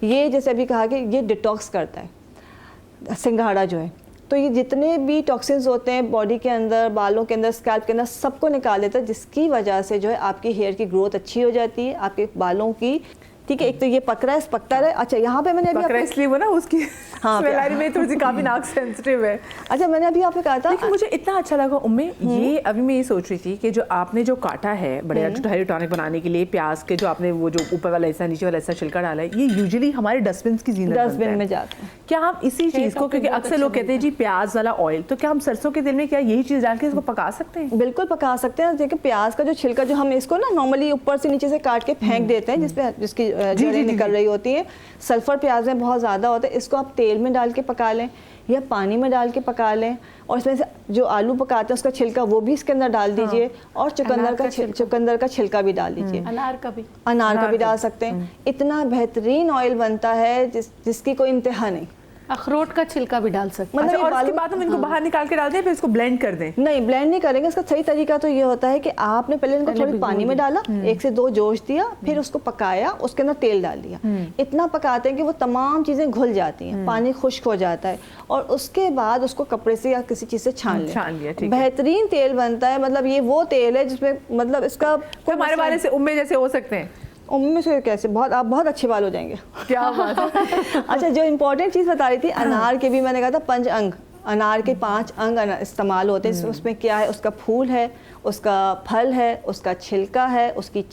ये जैसे अभी कहा कि ये डिटॉक्स करता है सिंघाड़ा जो है, तो ये जितने भी टॉक्सिन्स होते हैं बॉडी के अंदर, बालों के अंदर, स्कैल्प के अंदर, सबको निकाल देता है, जिसकी वजह से जो है आपकी हेयर की ग्रोथ अच्छी हो जाती है, आपके बालों की। ठीक है, एक तो ये पक रहा है, पकता रहे। अच्छा, यहाँ पे मैंने अभी इसलिए वो ना उसकी हाँ, में थोड़ी सी काफी नाक सेंसिटिव है। अच्छा, मैंने अभी आपको कहा था, लेकिन मुझे इतना अच्छा लगा उम्मे, ये अभी मैं ये सोच रही थी कि जो आपने जो काटा है बड़े हेयर टॉनिक बनाने के लिए, प्याज के जो आपने वो जो ऊपर वाला हिस्सा, नीचे वाला हिस्सा छिलका डाला है, ये यूजुअली हमारे डस्टबिन की जीनत डस्टबिन में जाता है। क्या हम इसी चीज़ को, क्योंकि अक्सर लोग कहते हैं जी प्याज वाला ऑयल, तो क्या हम सरसों के तेल में क्या यही चीज़ डाल के इसको पका सकते हैं? बिल्कुल पका सकते हैं। देखिए, प्याज का जो छिलका, जो हम इसको ना नॉर्मली ऊपर से नीचे से काट के फेंक देते हैं, जिसकी जड़ें निकल रही होती है, सल्फर प्याज में बहुत ज़्यादा होता है। इसको आप तेल में डाल के पका लें या पानी में डाल के पका लें, और इसमें से जो आलू पकाते हैं उसका छिलका वो भी इसके अंदर डाल दीजिए, और चुकंदर का छिलका भी डाल दीजिए, अनार का भी डाल सकते हैं। इतना बेहतरीन ऑयल बनता है जिसकी कोई इंतहा नहीं। अखरोट का छिलका भी डाल सकते हैं। मतलब और उसके बाद हम इनको बाहर निकाल के डाल दें, फिर इसको ब्लेंड कर दें? नहीं, ब्लेंड नहीं करेंगे। इसका सही तरीका तो ये होता है कि आपने पहले इनको थोड़ी पानी में डाला, 1 से 2 जोश दिया, फिर उसको पकाया, उसके अंदर तेल डाल दिया। इतना पकाते हैं कि वो तमाम चीज़ें घुल जाती हैं, पानी खुश्क हो जाता है, और उसके बाद उसको कपड़े से या किसी चीज़ से छान लिया। बेहतरीन तेल बनता है। मतलब ये वो तेल है जिसमें मतलब इसका हमारे वाले से उम्मे जैसे हो सकते हैं। उम्मीद से कैसे आप बहुत अच्छे बाल हो जाएंगे। क्या बात है। अच्छा, जो इम्पोर्टेंट चीज़ बता रही थी, अनार के भी मैंने कहा था 5 अंग, अनार के 5 अंग इस्तेमाल होते हैं। उसमें क्या है, उसका फूल है, उसका फल है, उसका छिलका है, उसकी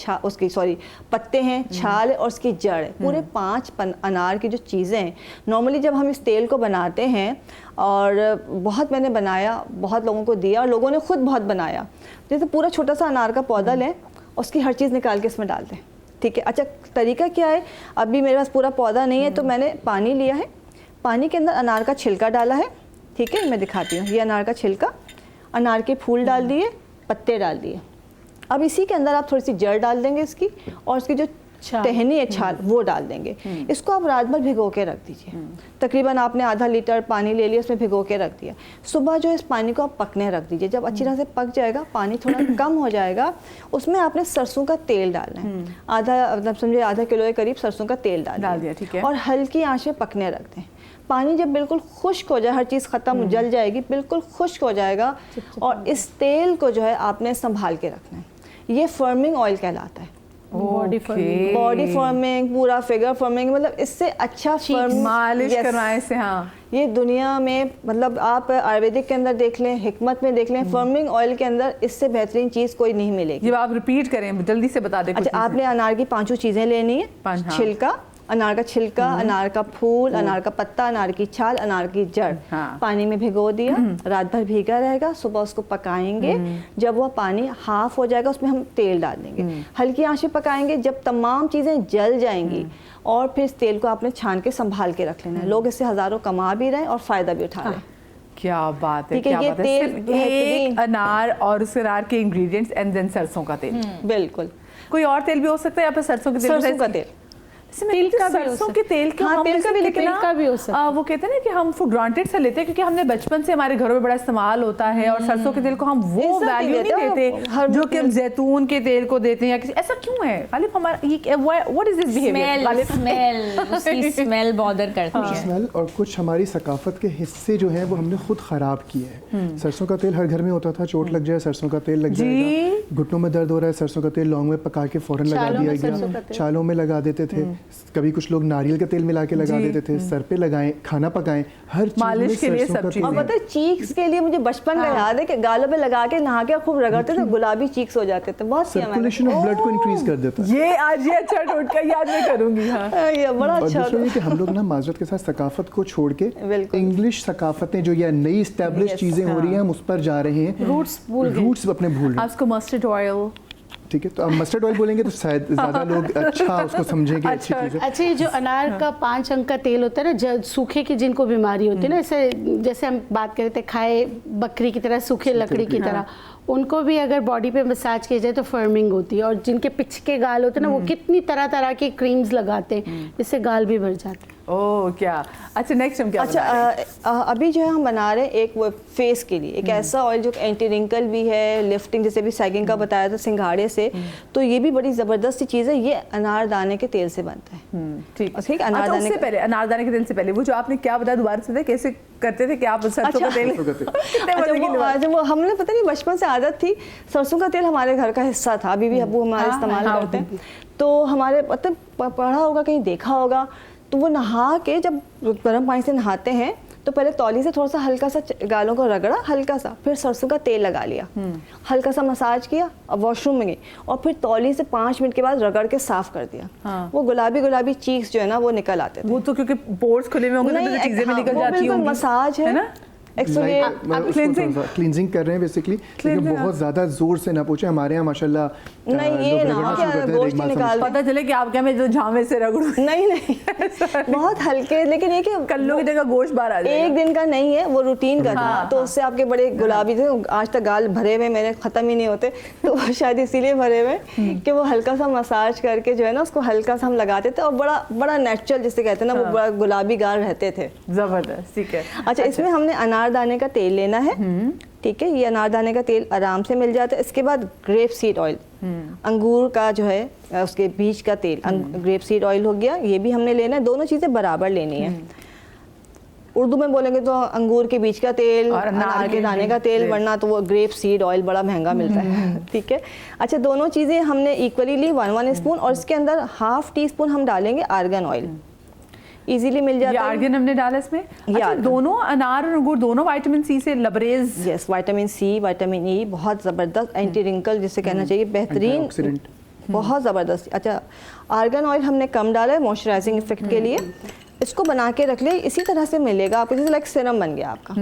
पत्ते हैं, छाल है और उसकी जड़ है। पूरे 5 अनार की जो चीज़ें हैं, नॉर्मली जब हम इस तेल को बनाते हैं, और बहुत मैंने बनाया, बहुत लोगों को दिया और लोगों ने खुद बहुत बनाया। जैसे पूरा छोटा सा अनार का पौधा लें, उसकी हर चीज़ निकाल के इसमें डाल दें। ठीक है। अच्छा, तरीका क्या है, अभी मेरे पास पूरा पौधा नहीं है, तो मैंने पानी लिया है, पानी के अंदर अनार का छिलका डाला है। ठीक है, मैं दिखाती हूँ। ये अनार का छिलका, अनार के फूल डाल दिए, पत्ते डाल दिए। अब इसी के अंदर आप थोड़ी सी जड़ डाल देंगे इसकी, और इसकी जो टहनी है, छाल, वो डाल देंगे। इसको आप रात भर भिगो के रख दीजिए। तकरीबन आपने आधा लीटर पानी ले लिया, उसमें भिगो के रख दिया। सुबह जो इस पानी को आप पकने रख दीजिए। जब अच्छी तरह से पक जाएगा, पानी थोड़ा कम हो जाएगा, उसमें आपने सरसों का तेल डालना है। मतलब समझिए आधा किलो के करीब सरसों का तेल डाल दिया। ठीक है। और हल्की आंच में पकने रख दें। पानी जब बिल्कुल खुश्क हो जाए, हर चीज़ ख़त्म जल जाएगी, बिल्कुल खुश्क हो जाएगा, और इस तेल को जो है आपने संभाल के रखना है। ये फर्मिंग ऑयल कहलाता है। बॉडी फर्मिंग, पूरा फिगर फर्मिंग, मतलब इससे अच्छा मालिश करवाने से। हाँ, ये दुनिया में मतलब आप आयुर्वेदिक के अंदर देख लें, हिकमत में देख लें, फर्मिंग ऑयल के अंदर इससे बेहतरीन चीज़ कोई नहीं मिलेगी। जब आप रिपीट करें, जल्दी से बता दें। अच्छा, आपने अनार की 5 चीज़ें लेनी है। छिलका, अनार का छिलका, अनार का फूल, अनार का पत्ता, अनार की छाल, अनार की जड़ हाँ। पानी में भिगो दिया, रात भर भीगा रहेगा, सुबह उसको पकाएंगे। जब वह पानी हाफ हो जाएगा उसमें हम तेल डाल देंगे, हल्की आंच पे पकाएंगे। जब तमाम चीज़ें जल जाएंगी और फिर इस तेल को आपने छान के संभाल के रख लेना है। लोग इससे हज़ारों कमा भी रहे हैं और फ़ायदा भी उठा रहे हैं। क्या बात है, ठीक है, क्या ये बात है। तेल सिर्फ बेहतरीन। एक अनार और उस अनार के इंग्रेडिएंट्स एंड देन सरसों का तेल। बिल्कुल, कोई और तेल भी हो सकता है या फिर सरसों के तेल? सरसों का तेल। तिल का भी हो सरसों सकता के तेल का हाँ, हम तिल का भी, जैसे लेकिन कितना, का भी हो सकता है। वो कहते हैं ना कि हम फॉर ग्रांटेड से लेते हैं क्योंकि हमने बचपन से हमारे घरों में बड़ा इस्तेमाल होता है और सरसों के तेल को हम वो इज्जत नहीं वैल्यू नहीं देते, देते हर जो कि हम जैतून के तेल को देते हैं या किसी। ऐसा क्यों है गालिब? हमारा ये what is this behaviour? Smell उसकी स्मेल बॉदर करती है। स्मेल और कुछ हमारी सकाफत के हिस्से जो हैं वो हमने खुद ख़राब किए हैं। सरसों का तेल हर घर में होता था, चोट लग जाए सरसों का तेल लग जाएगा, घुटनों में दर्द हो रहा है सरसों का तेल लौंग में पका के फ़ौरन लगा चालों दिया में सरसों का गया, तेल। चालों में लगा देते थे। कभी कुछ लोग नारियल का तेल मिला के लगा देते थे, सर पे लगाएं, खाना पकाएं, हर चीज़ में मालिश के लिए सरसों सब का चीज़ें। तेल और पता है चीक्स के लिए मुझे बचपन का याद है कि गालों पे लगा के नहा के खूब रगड़ते थे, गुलाबी चीक्स हो जाते थे। बहुत किया मैंने। सर्कुलेशन ऑफ ब्लड को इंक्रीज कर देता है। ये आज ये अच्छा टोटका याद मैं करूंगी। हाँ, ये बड़ा और अच्छा दूसरा ये कि हम लोग ना माजरत के साथ सकाफत को छोड़ के बिल्कुल। इंग्लिश सकाफतें जो या नई स्टैब्लिश Yes, चीज़ें हो रही हैं हम उस पर जा रहे हैं, रूट्स भूल गए। रूट्स अपने भूल रहे हैं। आप उसको मस्टर्ड ऑयल। ठीक है, तो अब मस्टर्ड ऑयल बोलेंगे तो शायद ज़्यादा लोग अच्छा उसको समझेंगे, अच्छी चीज़ है। अच्छा, ये जो अनार का 5 अंक का तेल होता है ना, सूखे की जिनको बीमारी होती है ना, ऐसे जैसे हम बात करते हैं खाए बकरी की तरह, सूखे लकड़ी की तरह, उनको भी अगर बॉडी पे मसाज किया जाए तो फर्मिंग होती है। और जिनके पिचके गाल होते हैं ना, वो कितनी तरह तरह की क्रीम्स लगाते हैं जिससे गाल भी भर जाते हैं। ओह क्या अच्छा, नेक्स्ट हम क्या अच्छा, बना रहे हैं? अभी जो है हम बना रहे हैं एक वो फेस के लिए एक ऐसा ऑयल जो एंटी रिंकल भी है, लिफ्टिंग, जैसे भी सैगिंग का बताया था सिंघाड़े से, तो ये भी बड़ी ज़बरदस्त सी चीज़ है। ये अनारदाने के तेल से बनता है। ठीक ठीक, अच्छा, अनारदाने उससे का- पहले अनारदाने के तेल से पहले वो जो आपने क्या बताया दोबारा से, कैसे करते थे कि आप सरसों का तेल सरसों का तेल। कितने मजे की बात। अच्छा, वो हमने पता नहीं बचपन से आदत थी, सरसों का तेल हमारे घर का हिस्सा था, अभी भी अबू हमारे इस्तेमाल करते हैं। तो हमारे मतलब पढ़ा होगा, कहीं देखा होगा, तो वो नहा के जब गर्म पानी से नहाते हैं तो पहले तौली से थोड़ा सा हल्का सा गालों को रगड़ा, हल्का सा, फिर सरसों का तेल लगा लिया, हल्का सा मसाज किया, अब वॉशरूम में गई और फिर तौली से 5 मिनट के बाद रगड़ के साफ कर दिया। हाँ। वो गुलाबी गुलाबी चीक्स जो है ना वो निकल आते थे। वो तो क्योंकि पोर्स खुले में होंगे तो चीजें भी निकल वो जाती बिल्कुल होंगी, मसाज है ना? cleansing? क्लींजिंग कर रहे हैं बेसिकली, लेकिन Cleansing, बहुत ज़्यादा जोर से ना पूछे। हमारे यहाँ माशाल्लाह नहीं, ये लोग ना रगड़ना कि शुरू करते हैं, गोश्त देखभाल निकाल समझते हैं। पता चले कि आप क्या मैं जो झामे से रगड़ूं नहीं नहीं बहुत हल्के, लेकिन ये कि कल्लू की जगह गोश्त बाहर आ जाएगा। एक दिन का नहीं है, वो रूटीन का था। तो उससे आपके बड़े गुलाबी थे, आज तक गाल भरे हुए मेरे खत्म ही नहीं होते, तो वो शायद इसीलिए भरे हुए कि वो हल्का सा मसाज करके जो है ना उसको हल्का सा हम लगाते थे और बड़ा बड़ा नेचुरल जिसे कहते हैं ना, वो बड़ा गुलाबी गाल रहते थे। जबरदस्त, ठीक है। अच्छा, इसमें हमने अनारदाने का तेल लेना है। ठीक है, ये अनारदाने का तेल आराम से मिल जाता है। इसके बाद ग्रेप सीड ऑयल, अंगूर का जो है उसके बीज का तेल, ग्रेप सीड ऑयल हो गया, ये भी हमने लेना है। दोनों चीज़ें बराबर लेनी है। उर्दू में बोलेंगे तो अंगूर के बीज का तेल और अनार के दाने का तेल, वरना तो वो ग्रेप सीड ऑयल बड़ा महंगा मिलता है। ठीक है, अच्छा, दोनों चीज़ें हमने इक्वली ली, 1 स्पून, और इसके अंदर ½ टीस्पून हम डालेंगे आर्गन ऑयल। इजीली मिल ये जाता है। आर्गन हमने डाला इसमें। अच्छा, आर्गन। दोनों अनार और अंगूर दोनों विटामिन सी से लबरेज। Yes, vitamin C, vitamin E, बहुत ज़बरदस्त एंटी रिंकल जिसे कहना चाहिए, बेहतरीन, एंटीऑक्सीडेंट। बहुत ज़बरदस्त। अच्छा, आर्गन ऑयल हमने कम डाला है मॉइस्चराइजिंग इफेक्ट के लिए। इसको बना के रख ले, इसी तरह से मिलेगा आपको, जैसे लाइक सीरम बन गया आपका।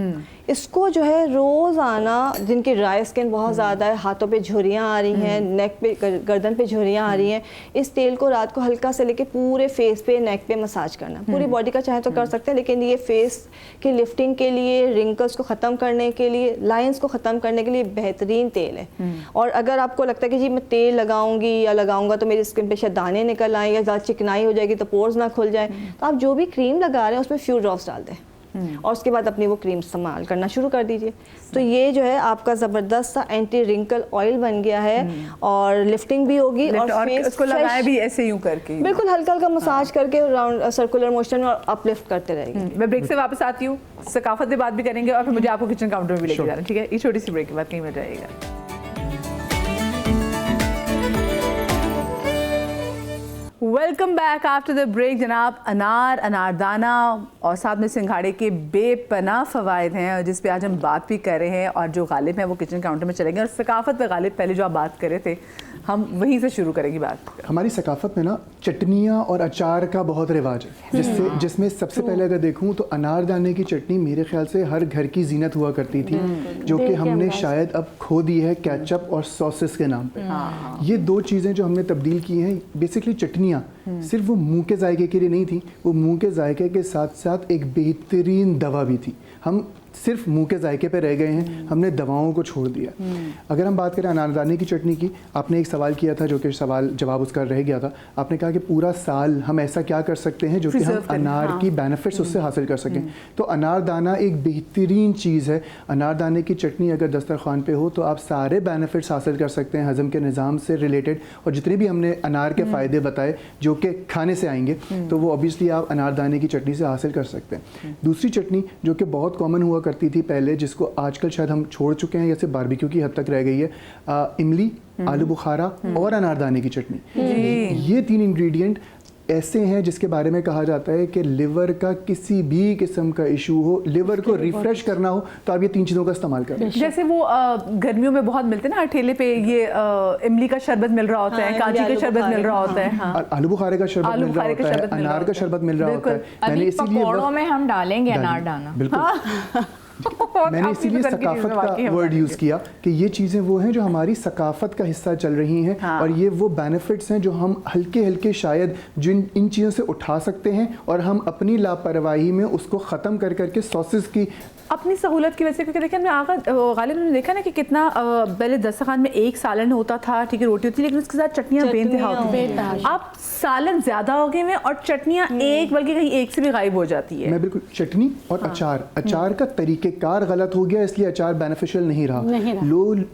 इसको जो है रोज़ाना, जिनकी ड्राई स्किन बहुत ज़्यादा है, हाथों पे झुर्रियाँ आ रही हैं, नेक पे, गर्दन पे झुर्रियाँ आ रही हैं, इस तेल को रात को हल्का से लेके पूरे फेस पे, नेक पे मसाज करना। पूरी बॉडी का चाहे तो कर सकते हैं, लेकिन ये फेस की लिफ्टिंग के लिए, रिंकल्स को ख़त्म करने के लिए, लाइंस को ख़त्म करने के लिए बेहतरीन तेल है। और अगर आपको लगता है कि जी मैं तेल लगाऊंगी या लगाऊंगा तो मेरी स्किन पे शायद दाने निकल आए या ज़्यादा चिकनाई हो जाएगी तो पोर्स ना खुल जाए, तो आप जो भी क्रीम लगा रहे हैं उसमें फ्यू ड्रॉप्स डाल दें और उसके बाद अपनी वो क्रीम इस्तेमाल करना शुरू कर दीजिए। तो ये जो है आपका ज़बरदस्त सा एंटी रिंकल ऑयल बन गया है और लिफ्टिंग भी होगी और फेस उसको लगाए भी ऐसे यूं करके, बिल्कुल हल्का हल्का मसाज करके राउंड सर्कुलर मोशन में अपलिफ्ट करते रहेंगे। मैं ब्रेक से वापस आती हूँ, सकाफत से बात भी करेंगे और फिर मुझे आपको किचन काउंटर में भी लेके जाना, ठीक है? ये छोटी सी ब्रेक के बाद कहीं मजा आएगा। Welcome back after the break जनाब। अनार, अनारदाना और साथ में सिंघाड़े के बेपनाह फ़वाइद हैं और जिस पे आज हम बात भी कर रहे हैं, और जो गालिब हैं वो किचन काउंटर में चलेंगे। और सकाफ़त पे गालिब पहले जो आप बात कर रहे थे, हम वहीं से शुरू करेंगे बात। हमारी सकाफ़त में ना चटनियाँ और अचार का बहुत रिवाज है, जिसमें सबसे पहले अगर देखूँ तो अनारदाने की चटनी मेरे ख्याल से हर घर की जीनत हुआ करती थी, जो कि हमने शायद अब खो दी है केचप और सॉसेस के नाम पे। ये दो चीज़ें जो हमने तब्दील की हैं, बेसिकली चटनियाँ सिर्फ वो मुंह के जायके के लिए नहीं थी, वो मुंह के जायके के साथ साथ एक बेहतरीन दवा भी थी। हम सिर्फ मुंह के जायके पे रह गए हैं, हमने दवाओं को छोड़ दिया। अगर हम बात करें अनारदाने की चटनी की, आपने एक सवाल किया था जो कि सवाल जवाब उसका रह गया था। आपने कहा कि पूरा साल हम ऐसा क्या कर सकते हैं जो कि हम अनार की बेनिफिट्स उससे हासिल कर सकें। तो अनारदाना एक बेहतरीन चीज़ है। अनारदाने की चटनी अगर दस्तरखान पे हो तो आप सारे बेनिफिट्स हासिल कर सकते हैं हज़म के निज़ाम से रिलेटेड, और जितने भी हमने अनार के फ़ायदे बताए जो कि खाने से आएंगे, तो वो ऑब्वियसली आप अनारदाने की चटनी से हासिल कर सकते हैं। दूसरी चटनी जो कि बहुत कॉमन हुआ करती थी पहले, जिसको आजकल शायद हम छोड़ चुके हैं या सिर्फ बारबेक्यू की हद तक रह गई है, इमली, आलू बुखारा और अनारदाने की चटनी। ये तीन इंग्रेडिएंट ऐसे हैं जिसके बारे में कहा जाता है कि लिवर का किसी भी किस्म का इशू हो, लिवर को रिफ्रेश करना हो, तो आप ये तीन चीज़ों का इस्तेमाल करें। जैसे वो गर्मियों में बहुत मिलते हैं ना ठेले पे, ये इमली का शरबत मिल रहा होता है, काजू का शरबत मिल रहा होता है, आलू बुखारे का शरबत मिल रहा होता है, अनार का शरबत मिल रहा होता है। अभी पकौड़ों में हम डालेंगे अनारदाना। बिल्कुल। मैंने इसीलिए सकाफत का वर्ड यूज़ किया कि ये चीज़ें वो हैं जो हमारी सकाफत का हिस्सा चल रही हैं। और ये वो बेनिफिट्स हैं जो हम हल्के हल्के शायद इन चीज़ों से उठा सकते हैं, और हम अपनी लापरवाही में उसको ख़त्म कर करके सॉसेस की अपनी सहूलत की वजह से। क्योंकि देखिए हमने आगा गालिब ने देखा ना कि कितना पहले दस्तरखान में एक सालन होता था, ठीक है, रोटी होती थी, लेकिन उसके साथ चटनियाँ बेइंतहा होती थी। अब सालन ज़्यादा हो गए हैं और चटनियाँ एक बल्कि कहीं एक से भी गायब हो जाती है। मैं बिल्कुल चटनी और अचार का तरीक़ेकार गलत हो गया, इसलिए अचार बेनिफिशियल नहीं रहा।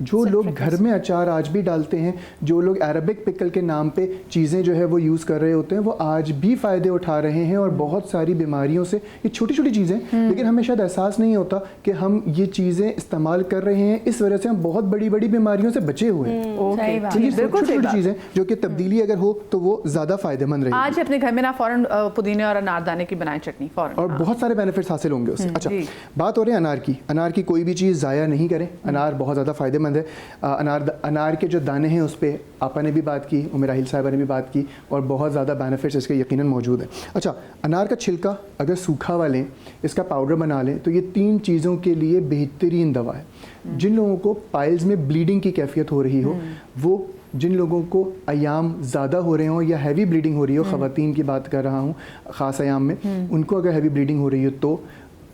जो लोग घर में अचार आज भी डालते हैं, जो लोग अरबिक पिकल के नाम पे चीज़ें जो है वो यूज़ कर रहे होते हैं, वो आज भी फ़ायदे उठा रहे हैं और बहुत सारी बीमारियों से। ये छोटी छोटी चीज़ें, लेकिन हमें शायद एहसास नहीं होता कि हम ये चीज़ें इस्तेमाल कर रहे हैं, इस वजह से हम बहुत बड़ी बड़ी बीमारियों से बचे हुए हैं। छोटी छोटी चीज़ें जो कि तब्दीली अगर हो तो वो ज़्यादा फ़ायदेमंद रहेगी। आज अपने घर में ना फ़ौरन पुदीने और अनारदाने की बनाए चटनी फ़ौरन, और बहुत सारे बेनिफिट्स हासिल होंगे उससे। अच्छा, बात हो रही है अनार की। अनार की कोई भी चीज़ ज़ाया नहीं करें, अनार बहुत ज़्यादा फ़ायदेमंद है। अनार के जो दाने हैं उस पर आपा ने भी बात की, उमेर राहिल साहिबा ने भी बात की, और बहुत ज़्यादा बेनिफिट्स इसके यकीनन मौजूद है। अच्छा, अनार का छिलका अगर सूखा हुआ लें, इसका पाउडर बना लें, तो ये तीन चीज़ों के लिए बेहतरीन दवा है। जिन लोगों को पाइल्स में ब्लीडिंग की कैफियत हो रही हो, वो जिन लोगों को अयाम ज़्यादा हो रहे हों या हैवी ब्लीडिंग हो रही हो, ख़वातीन की बात कर रहा हूँ ख़ास अयाम में, उनको अगर हैवी ब्लीडिंग हो रही हो तो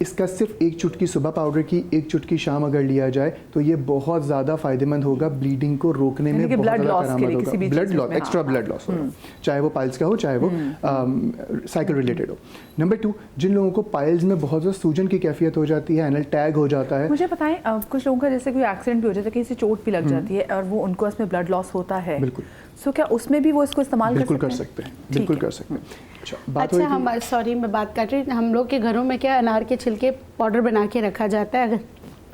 इसका सिर्फ एक चुटकी सुबह पाउडर की, एक चुटकी शाम अगर लिया जाए तो ये बहुत ज़्यादा फ़ायदेमंद होगा, ब्लीडिंग को रोकने में बहुत ज़्यादा करामद होगा। Blood loss, extra blood loss होगा, चाहे वो पाइल्स का हो, चाहे वो साइकिल रिलेटेड हो। नंबर 2, जिन लोगों को पाइल्स में बहुत ज़्यादा सूजन की कैफियत हो जाती है, एनल टैग हो जाता है। मुझे बताएं, कुछ लोगों का जैसे कोई एक्सीडेंट भी हो जाता है, कहीं से चोट भी लग जाती है और वो उनको उसमें ब्लड लॉस होता है, बिल्कुल, सो क्या उसमें भी वो इसको इस्तेमाल बिल्कुल कर सकते हैं, बिल्कुल कर सकते हैं। अच्छा, हम सॉरी मैं बात कर रही, हम लोग के घरों में क्या अनार के छिलके पाउडर बना के रखा जाता है। अगर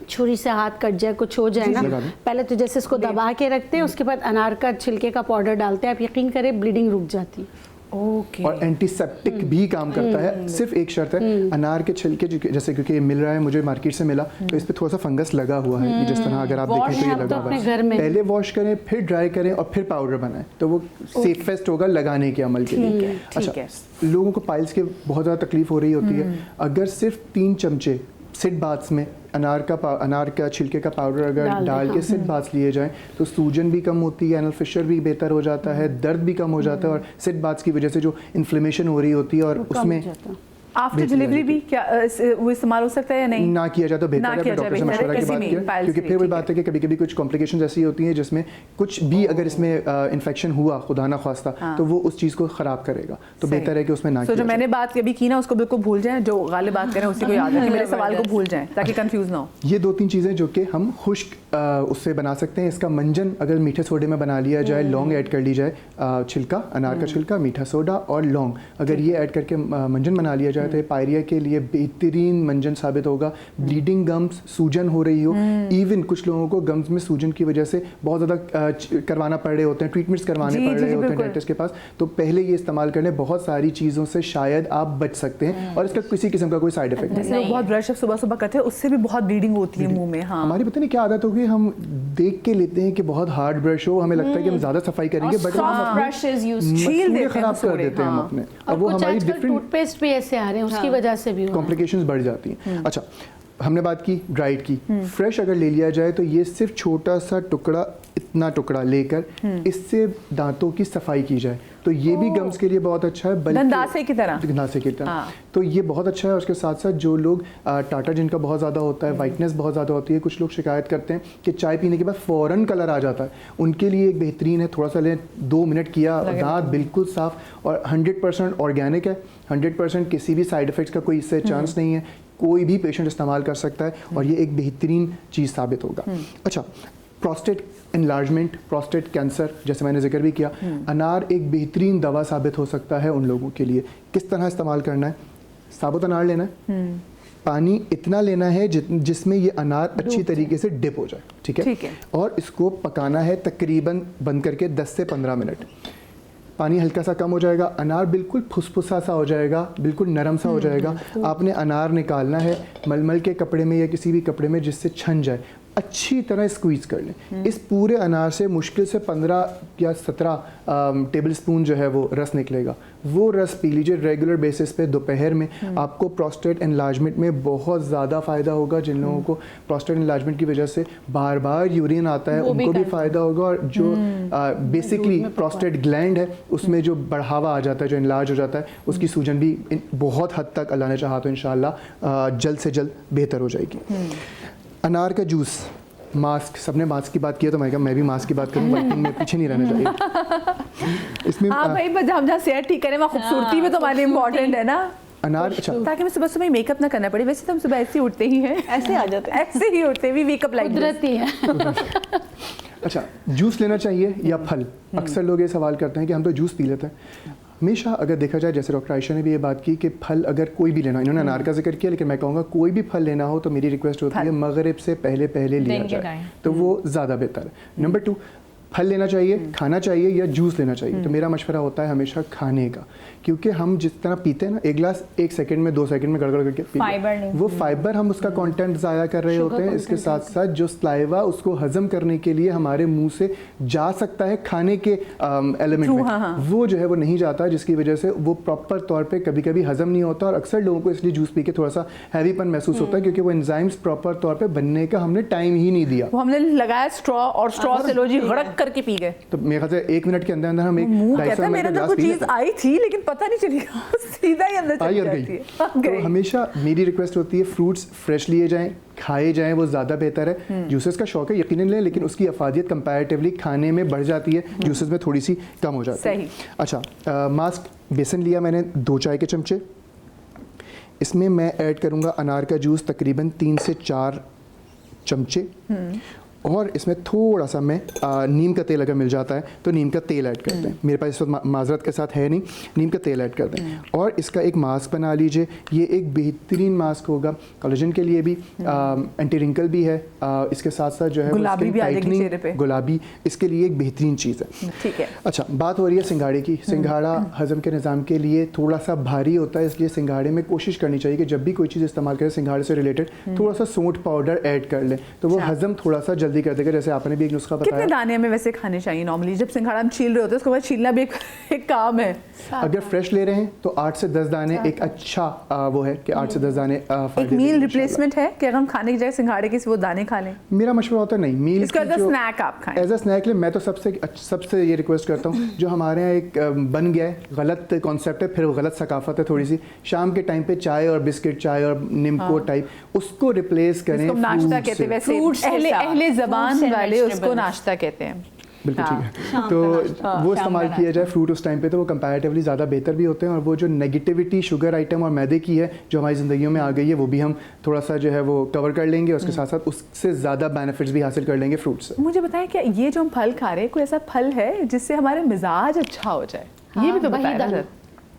छुरी से हाथ कट जाए, कुछ हो जाए ना, पहले तो जैसे इसको दबा के रखते हैं, उसके बाद अनार का छिलके का पाउडर डालते हैं, आप यकीन करें ब्लीडिंग रुक जाती है। ओके। और एंटीसेप्टिक भी काम करता है। सिर्फ एक शर्त है, अनार के छिलके जैसे क्योंकि ये मिल रहा है, मुझे मार्केट से मिला, तो इस पे थोड़ा सा फंगस लगा हुआ है, जिस तरह अगर आप देखें तो ये लगा हुआ है। पहले वॉश करें, फिर ड्राई करें और फिर पाउडर बनाएं, तो वो सेफेस्ट होगा लगाने के अमल के लिए। अच्छा, लोगों को पाइल्स के बहुत ज़्यादा तकलीफ हो रही होती है, अगर सिर्फ 3 चमचे सिट बाथ्स में अनार का छिलके का पाउडर अगर डाल के सिट बाथ्स लिए जाएं तो सूजन भी कम होती है, एनल फिशर भी बेहतर हो जाता है, दर्द भी कम हो जाता है, और सिट बाथ्स की वजह से जो इन्फ्लेमेशन हो रही होती है और उसमें आफ्टर डिलीवरी भी क्या वो इस्तेमाल हो सकता है या नहीं? ना किया जाए तो बेहतर है, डॉक्टर से मशवरा की बात किया, क्योंकि फिर वही बात है कि कभी कभी कुछ कॉम्प्लिकेशंस ऐसी होती हैं जिसमें कुछ भी अगर इसमें इन्फेक्शन हुआ खुदा ना ख्वास्ता, तो वो उस चीज़ को ख़राब करेगा, तो बेहतर है कि उसमें ना किया जो मैंने बात कभी की ना उसको बिल्कुल भूल जाएं, जो गालिब बात करें उसी को याद रखें, मेरे सवाल को भूल जाएं ताकि कंफ्यूज ना हो। ये 2-3 चीज़ें जो कि हम खुश्क उससे बना सकते हैं। इसका मंजन अगर मीठे सोडे में बना लिया जाए, लौंग ऐड कर ली जाए, छिलका, अनार का छिलका, मीठा सोडा और लौंग, अगर ये ऐड करके मंजन बना लिया जाए बताए थे, पायरिया के लिए बेहतरीन मंजन साबित होगा। ब्लीडिंग गम्स, सूजन हो रही हो, इवन कुछ लोगों को गम्स में सूजन की वजह से बहुत ज़्यादा करवाना पड़ रहे होते हैं, ट्रीटमेंट्स करवाने पड़ रहे होते हैं डेंटिस्ट के पास, तो पहले ये इस्तेमाल करने बहुत सारी चीज़ों से शायद आप बच सकते हैं और इसका किसी किस्म का कोई साइड इफेक्ट नहीं। जैसे बहुत ब्रश सुबह सुबह करते हैं उससे भी बहुत ब्लीडिंग होती है मुंह में। हाँ, हमारी पता नहीं क्या आदत होगी, हम देख के लेते हैं कि बहुत हार्ड ब्रश हो, हमें लगता है कि हम ज़्यादा सफाई करेंगे, बट मसूड़े खराब कर देते हैं हम अपने, और वो कुछ हमारी आजकल डिफरेंट टूथपेस्ट भी ऐसे आ रहे हैं, उसकी वजह से भी कॉम्प्लिकेशंस बढ़ जाती हैं। अच्छा, हमने बात की ड्राइड की। फ्रेश अगर ले लिया जाए तो ये सिर्फ छोटा सा टुकड़ा, इतना टुकड़ा लेकर इससे दांतों की सफाई की जाए तो ये भी गम्स के लिए बहुत अच्छा है, बल्कि गंधासे की तरह। गंधासे की तरह। हाँ। तो ये बहुत अच्छा है। उसके साथ साथ जो लोग टाटा जिनका बहुत ज़्यादा होता है, वाइटनेस बहुत ज़्यादा होती है, कुछ लोग शिकायत करते हैं कि चाय पीने के बाद फ़ौरन कलर आ जाता है, उनके लिए एक बेहतरीन है, थोड़ा सा लें, 2 मिनट किया, दांत बिल्कुल साफ और 100% ऑर्गेनिक है, 100% किसी भी साइड इफ़ेक्ट्स का कोई इससे चांस नहीं है, कोई भी पेशेंट इस्तेमाल कर सकता है और ये एक बेहतरीन चीज़ साबित होगा। अच्छा, प्रोस्टेट एनलार्जमेंट, प्रोस्टेट कैंसर, जैसे मैंने जिक्र भी किया, अनार एक बेहतरीन दवा साबित हो सकता है उन लोगों के लिए। किस तरह इस्तेमाल करना है? साबुत अनार लेना है, पानी इतना लेना है जिसमें ये अनार अच्छी तरीके से डिप हो जाए, ठीक है, और इसको पकाना है तकरीबन बंद करके 10 से 15 मिनट। पानी हल्का सा कम हो जाएगा, अनार बिल्कुल फुसफुसा सा हो जाएगा, बिल्कुल नरम सा हो जाएगा। आपने अनार निकालना है मलमल के कपड़े में या किसी भी कपड़े में जिससे छन जाए, अच्छी तरह स्क्वीज़ कर लें। इस पूरे अनार से मुश्किल से 15 या 17 टेबल स्पून जो है वो रस निकलेगा। वो रस पी लीजिए रेगुलर बेसिस पे दोपहर में, आपको प्रोस्टेट एनलार्जमेंट में बहुत ज़्यादा फ़ायदा होगा। जिन लोगों को प्रोस्टेट एनलार्जमेंट की वजह से बार बार यूरिन आता है उनको भी फ़ायदा होगा, और जो बेसिकली प्रोस्टेट ग्लैंड है उसमें जो बढ़ावा आ जाता है, जो एनलार्ज हो जाता है, उसकी सूजन भी बहुत हद तक अल्लाह ने चाहा तो इंशाल्लाह जल्द से जल्द बेहतर हो जाएगी। अनार का जूस, मास्क, सबने मास्क की बात किया तो मैं कहा मैं भी मास्क की बात करूँ, बाइकिंग में पीछे नहीं रहना चाहिए इसमें। हाँ भाई, बस हम जहाँ सेहत ठीक करें वहाँ खूबसूरती भी तो हमारे इम्पोर्टेंट है ना। अनार, अच्छा, ताकि मैं सुबह सुबह मेकअप ना करना पड़े। वैसे तो हम सुबह ऐसे ही उठते ही हैं, ऐसे आ जाते हैं, ऐसे ही उठते भी मेकअप लाइक कुदरती है। अच्छा, जूस लेना चाहिए या फल? अक्सर लोग ये सवाल करते हैं कि हम तो जूस पी लेते हैं। हमेशा अगर देखा जाए, जैसे डॉक्टर आयशा ने भी ये बात की कि फल अगर कोई भी लेना, इन्होंने अनार का जिक्र किया, लेकिन मैं कहूँगा कोई भी फल लेना हो तो मेरी रिक्वेस्ट होती है मगरिब से पहले लिया जाए तो वो ज़्यादा बेहतर है। नंबर 2, फल लेना चाहिए, खाना चाहिए या जूस लेना चाहिए? तो मेरा मशवरा होता है हमेशा खाने का, क्योंकि हम जिस तरह पीते हैं ना, एक गिलास 1 सेकंड में 2 सेकंड में गड़गड़ करके पीते, वो फाइबर हम उसका कंटेंट ज़ाया कर रहे होते हैं। इसके साथ साथ जो स्लाइवा उसको हजम करने के लिए हमारे मुंह से जा सकता है खाने के एलिमेंट में, वो जो है वो नहीं जाता, जिसकी वजह से वो प्रॉपर तौर पर कभी कभी हजम नहीं होता, और अक्सर लोगों को इसलिए जूस पी के थोड़ा सा हैवीपन महसूस होता है, क्योंकि वो एंजाइम्स प्रॉपर तौर पर बनने का हमने टाइम ही नहीं दिया। वो हमने लगाया स्ट्रॉ, और स्ट्रॉ से लो जी गड़क करके पी गए। तो मेरे ख्याल से 1 मिनट के अंदर हम एक मेरा तो कुछ चीज आई थी लेकिन पता नहीं चली, सीधा ही अंदर चली जाती है। तो हमेशा मेरी रिक्वेस्ट होती है फ्रूट्स फ्रेश लिए जाएं, खाए जाएं, वो ज़्यादा बेहतर है। जूसेस का शौक है यकीनन लें, लेकिन उसकी अफादियत कंपैरेटिवली खाने में बढ़ जाती है, जूसेस में थोड़ी सी कम हो जाती है। अच्छा, मास्क, बेसन लिया मैंने 2 चाय के चमचे, इसमें मैं ऐड करूँगा अनार का जूस तकरीबन 3 से 4 चमचे, और इसमें थोड़ा सा मैं नीम का तेल अगर मिल जाता है तो नीम का तेल ऐड करते हैं। मेरे पास इस वक्त माजरत के साथ है नहीं, नीम का तेल ऐड करते हैं और इसका एक मास्क बना लीजिए। ये एक बेहतरीन मास्क होगा, कोलेजन के लिए भी, एंटी रिंकल भी है, इसके साथ साथ जो है गुलाबी भी आ जाएगी चेहरे पे, गुलाबी इसके लिए एक बेहतरीन चीज़ है। ठीक है। अच्छा, बात हो रही है सिंघाड़े की। सिंघाड़ा हजम के निज़ाम के लिए थोड़ा सा भारी होता है, इसलिए सिंघाड़े में कोशिश करनी चाहिए कि जब भी कोई चीज़ इस्तेमाल करें सिंघाड़े से रिलेटेड थोड़ा सा सौंठ पाउडर ऐड कर लें, तो वो हजम थोड़ा सा जल्दी कर देगा। जैसे आपने भी एक नुस्खा बताया। कितने दाने हमें वैसे खाने चाहिए नॉर्मली? जब सिंघाड़ा हम छील रहे होते हैं उसके बाद छीलना भी एक काम है। अगर फ्रेश ले रहे हैं तो 8 से 10 दाने एक अच्छा वो है कि 8 से 10 दाने एक मील रिप्लेसमेंट है कि अगर हम खाने की जगह सिंघाड़े के वो दाने खा लें। मेरा मशवरा होता है नहीं, मील इसका एज अ स्नैक आप खाएं। एज अ स्नैक ले। मैं तो सबसे ये रिक्वेस्ट करता हूँ, जो हमारे यहाँ एक बन गया है गलत कॉन्सेप्ट है, फिर वो गलत सकाफत है थोड़ी सी, शाम के टाइम पे चाय और बिस्किट, चाय और निम्को टाइप, उसको रिप्लेस करें नाश्ता कहते हैं वैसे, अहले ज़बान वाले उसको नाश्ता कहते हैं। बिल्कुल ठीक है। तो वो इस्तेमाल किया जाए फ्रूट उस टाइम पे, तो वो कंपैरेटिवली ज़्यादा बेहतर भी होते हैं, और वो जो नेगेटिविटी शुगर आइटम और मैदे की है जो हमारी ज़िंदगियों में आ गई है, वो भी हम थोड़ा सा जो है वो कवर कर लेंगे, उसके साथ साथ उससे ज़्यादा बेनिफिट्स भी हासिल कर लेंगे फ्रूट से। मुझे बताएं, क्या ये जो हम फल खा रहे हैं कोई ऐसा फल है जिससे हमारे मिजाज अच्छा हो जाए? ये भी तो बताएं।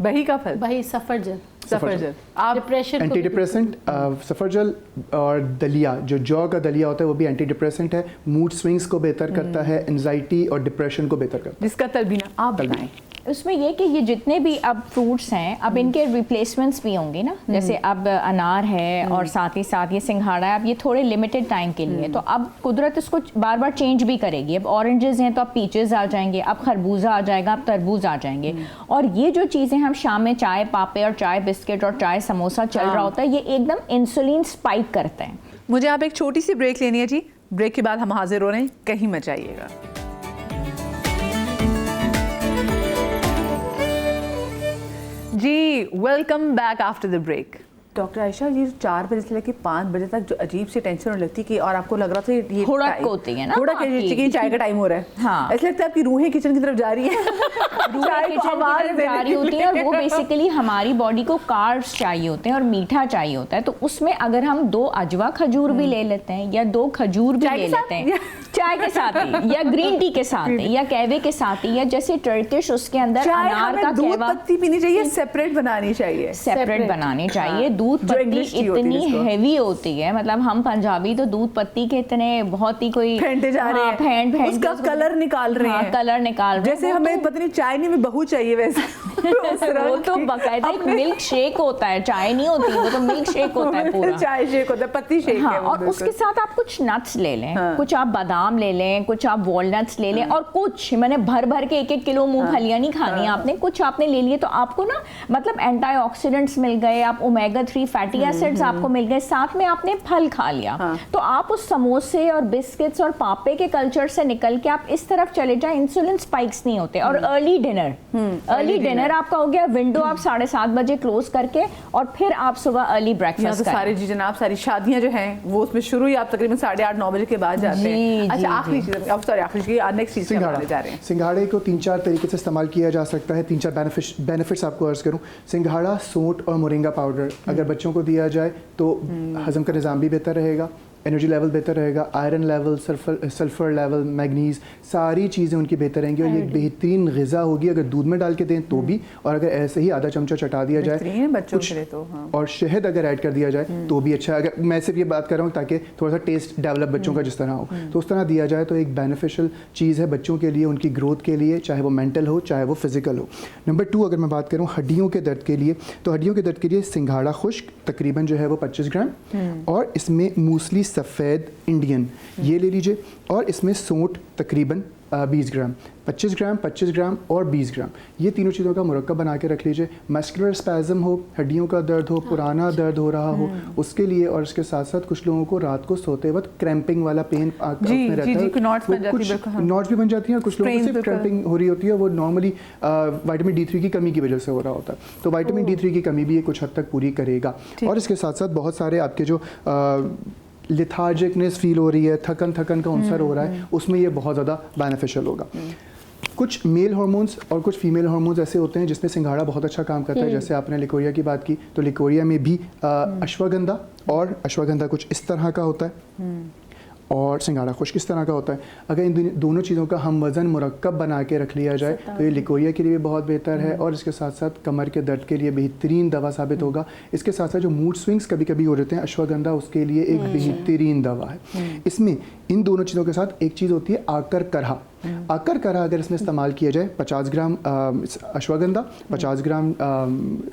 बही का फल, बही, सफरजन। सफरजल आप डिप्रेशन एंटी डिप्रेसेंट सफरजल और दलिया, जो जौ का दलिया होता है वो भी एंटी डिप्रेसेंट है, मूड स्विंग्स को बेहतर करता है, एंजाइटी और डिप्रेशन को बेहतर करता जिसका तलबीना आप बताएं। उसमें ये कि ये जितने भी अब फ्रूट्स हैं अब इनके रिप्लेसमेंट्स भी होंगे ना, जैसे अब अनार है और साथ ही साथ ये सिंघाड़ा है, अब ये थोड़े लिमिटेड टाइम के लिए, तो अब कुदरत इसको बार बार चेंज भी करेगी। अब ऑरेंजेस हैं तो अब पीचेस आ जाएंगे, अब खरबूजा आ जाएगा, अब तरबूज आ जाएंगे। और ये जो चीज़ें हम शाम में चाय पापे और चाय बिस्किट और चाय समोसा चल रहा होता है, ये एकदम इंसुलिन स्पाइक करते हैं। मुझे आप एक छोटी सी ब्रेक लेनी है जी, ब्रेक के बाद हम हाजिर हो रहे हैं, कहीं मत जाइएगा। जी welcome back after the break. Doctor Ayesha, ये 4 बजे से लेकर 5 बजे तक जो अजीब सी टेंशन होने लगती है कि और आपको लग रहा था ये हुड़क होती है ना, हुड़क है, चाय का टाइम हो रहा है, हाँ। ऐसा लगता है आपकी रूहें किचन की तरफ जा रही है, चाय किचन की तरफ जा रही होती है। और वो बेसिकली हमारी बॉडी को कार्ब्स चाहिए होते हैं और मीठा चाहिए होता है, तो उसमें अगर हम 2 अजवा खजूर भी ले लेते हैं या 2 खजूर भी ले लेते हैं चाय के साथ ही, या ग्रीन टी के साथ ही, या कहवे के साथ ही, या जैसे टर्किश उसके अंदर अनार का दूध कहवा पत्ती पीनी चाहिए, सेपरेट बनानी चाहिए, सेपरेट बनानी चाहिए। दूध जो पत्ती English tea होती है इतनी जिसको। हैवी होती है, मतलब हम पंजाबी तो दूध पत्ती के इतने बहुत ही कोई फेंटे जा रहे हैं, फेंट उसका कलर निकाल रहे हैं, कलर निकाल रहे हैं। जैसे हमें पता नहीं चाय नहीं में बहू चाहिए वैसे वो तो बाकायदा एक मिल्क शेक होता है, चाय नहीं होती, वो तो मिल्क शेक होता है पूरा। चाय शेक होता है, पत्ती शेक हाँ, है वो और बिल्कुल। उसके साथ आप कुछ नट्स ले लें, हाँ। कुछ आप बादाम ले लें, कुछ आप वॉलनट्स ले लें, और कुछ मैंने भर भर के 1-1 किलो मूंगफलियां नहीं खानी आपने, कुछ आपने ले लिए तो आपको ना मतलब एंटीऑक्सीडेंट्स मिल गए, आप ओमेगा 3 फैटी एसिड्स आपको मिल गए, साथ में आपने फल खा लिया। तो आप उस समोसे और बिस्किट्स और पापे के कल्चर से निकल के आप इस तरफ चले जाए, इंसुलिन स्पाइक्स नहीं होते। और अर्ली डिनर आपका हो गया, विंडो आप 7:30 बजे क्लोज करके और फिर आप सुबह अर्ली ब्रेकफास्ट तो सारी जी जनाब, सारी शादियां जो हैं वो उसमें शुरू ही आप तकरीबन 8:30-9 बजे के बाद जाते हैं। अच्छा, आखिरी चीज, अब सॉरी आखिरी चीज, नेक्स्ट चीज क्या बताने जा रहे हैं? सिंघाड़े को 3-4 तरीके से इस्तेमाल किया जा सकता है, 3-4 बेनिफिट्स आपको अर्ज करूं। सिंघाड़ा, सोंठ और मोरिंगा पाउडर अगर बच्चों को दिया जाए तो हजम का निज़ाम भी बेहतर रहेगा, एनर्जी लेवल बेहतर रहेगा, iron level, sulphur level, manganese, सारी चीज़ें उनकी बेहतर रहेंगी। और ये बेहतरीन ग़िज़ा होगी अगर दूध में डाल के दें तो भी, और अगर ऐसे ही आधा चमचा चटा दिया जाए बच्चों के लिए तो, हाँ। और शहद अगर ऐड कर दिया जाए तो भी अच्छा है। अगर मैं सिर्फ ये बात कर रहा हूँ ताकि थोड़ा सा टेस्ट डेवलप बच्चों का जिस तरह हो, तो उस तरह दिया जाए तो एक बेनिफिशियल चीज़ है बच्चों के लिए, उनकी ग्रोथ के लिए, चाहे वो मेंटल हो चाहे वो फिजिकल हो। नंबर 2 अगर मैं बात करूँ हड्डियों के दर्द के लिए, तो हड्डियों के दर्द के लिए सिंघाड़ा खुश्क तकरीबन जो है वो 25 ग्राम, और इसमें मूसली सफ़ेद इंडियन ये ले लीजिए, और इसमें सोंठ तकरीबन 20 ग्राम, 25 ग्राम, 25 ग्राम और 20 ग्राम, ये तीनों चीज़ों का मुरक्कब बना के रख लीजिए। मस्कुलर स्पैज़म हो, हड्डियों का दर्द हो, पुराना दर्द हो रहा हो, उसके लिए। और इसके साथ साथ कुछ लोगों को रात को सोते वक्त क्रैम्पिंग वाला पेन में रहता है, कुछ नॉट्स भी बन जाती हैं, कुछ लोगों को सिर्फ क्रैम्पिंग हो रही होती है, वो नॉर्मली विटामिन D3 की कमी की वजह से हो रहा होता है। तो विटामिन D3 की कमी भी ये कुछ हद तक पूरी करेगा। और इसके साथ साथ बहुत सारे आपके जो लिथार्जिकनेस फील हो रही है, थकन का अंसर हो रहा है, उसमें ये बहुत ज़्यादा बेनिफिशियल होगा। कुछ मेल हार्मोन्स और कुछ फीमेल हार्मोन्स ऐसे होते हैं जिसमें सिंघाड़ा बहुत अच्छा काम करता है। जैसे आपने लिकोरिया की बात की, तो लिकोरिया में भी अश्वगंधा, और अश्वगंधा कुछ इस तरह का होता है और सिंघाड़ा खुश्क इस तरह का होता है। अगर इन दोनों चीज़ों का हम वज़न मुरक्कब बना के रख लिया जाए तो ये लिकोरिया के लिए भी बहुत बेहतर है, और इसके साथ साथ कमर के दर्द के लिए बेहतरीन दवा साबित होगा। इसके साथ साथ जो मूड स्विंग्स कभी कभी हो रहे हैं, अश्वगंधा उसके लिए एक बेहतरीन दवा है। इसमें इन दोनों चीज़ों के साथ एक चीज़ होती है आकर करहा। आकर करहा अगर इसमें इस्तेमाल किया जाए, 50 ग्राम अश्वगंधा, 50 ग्राम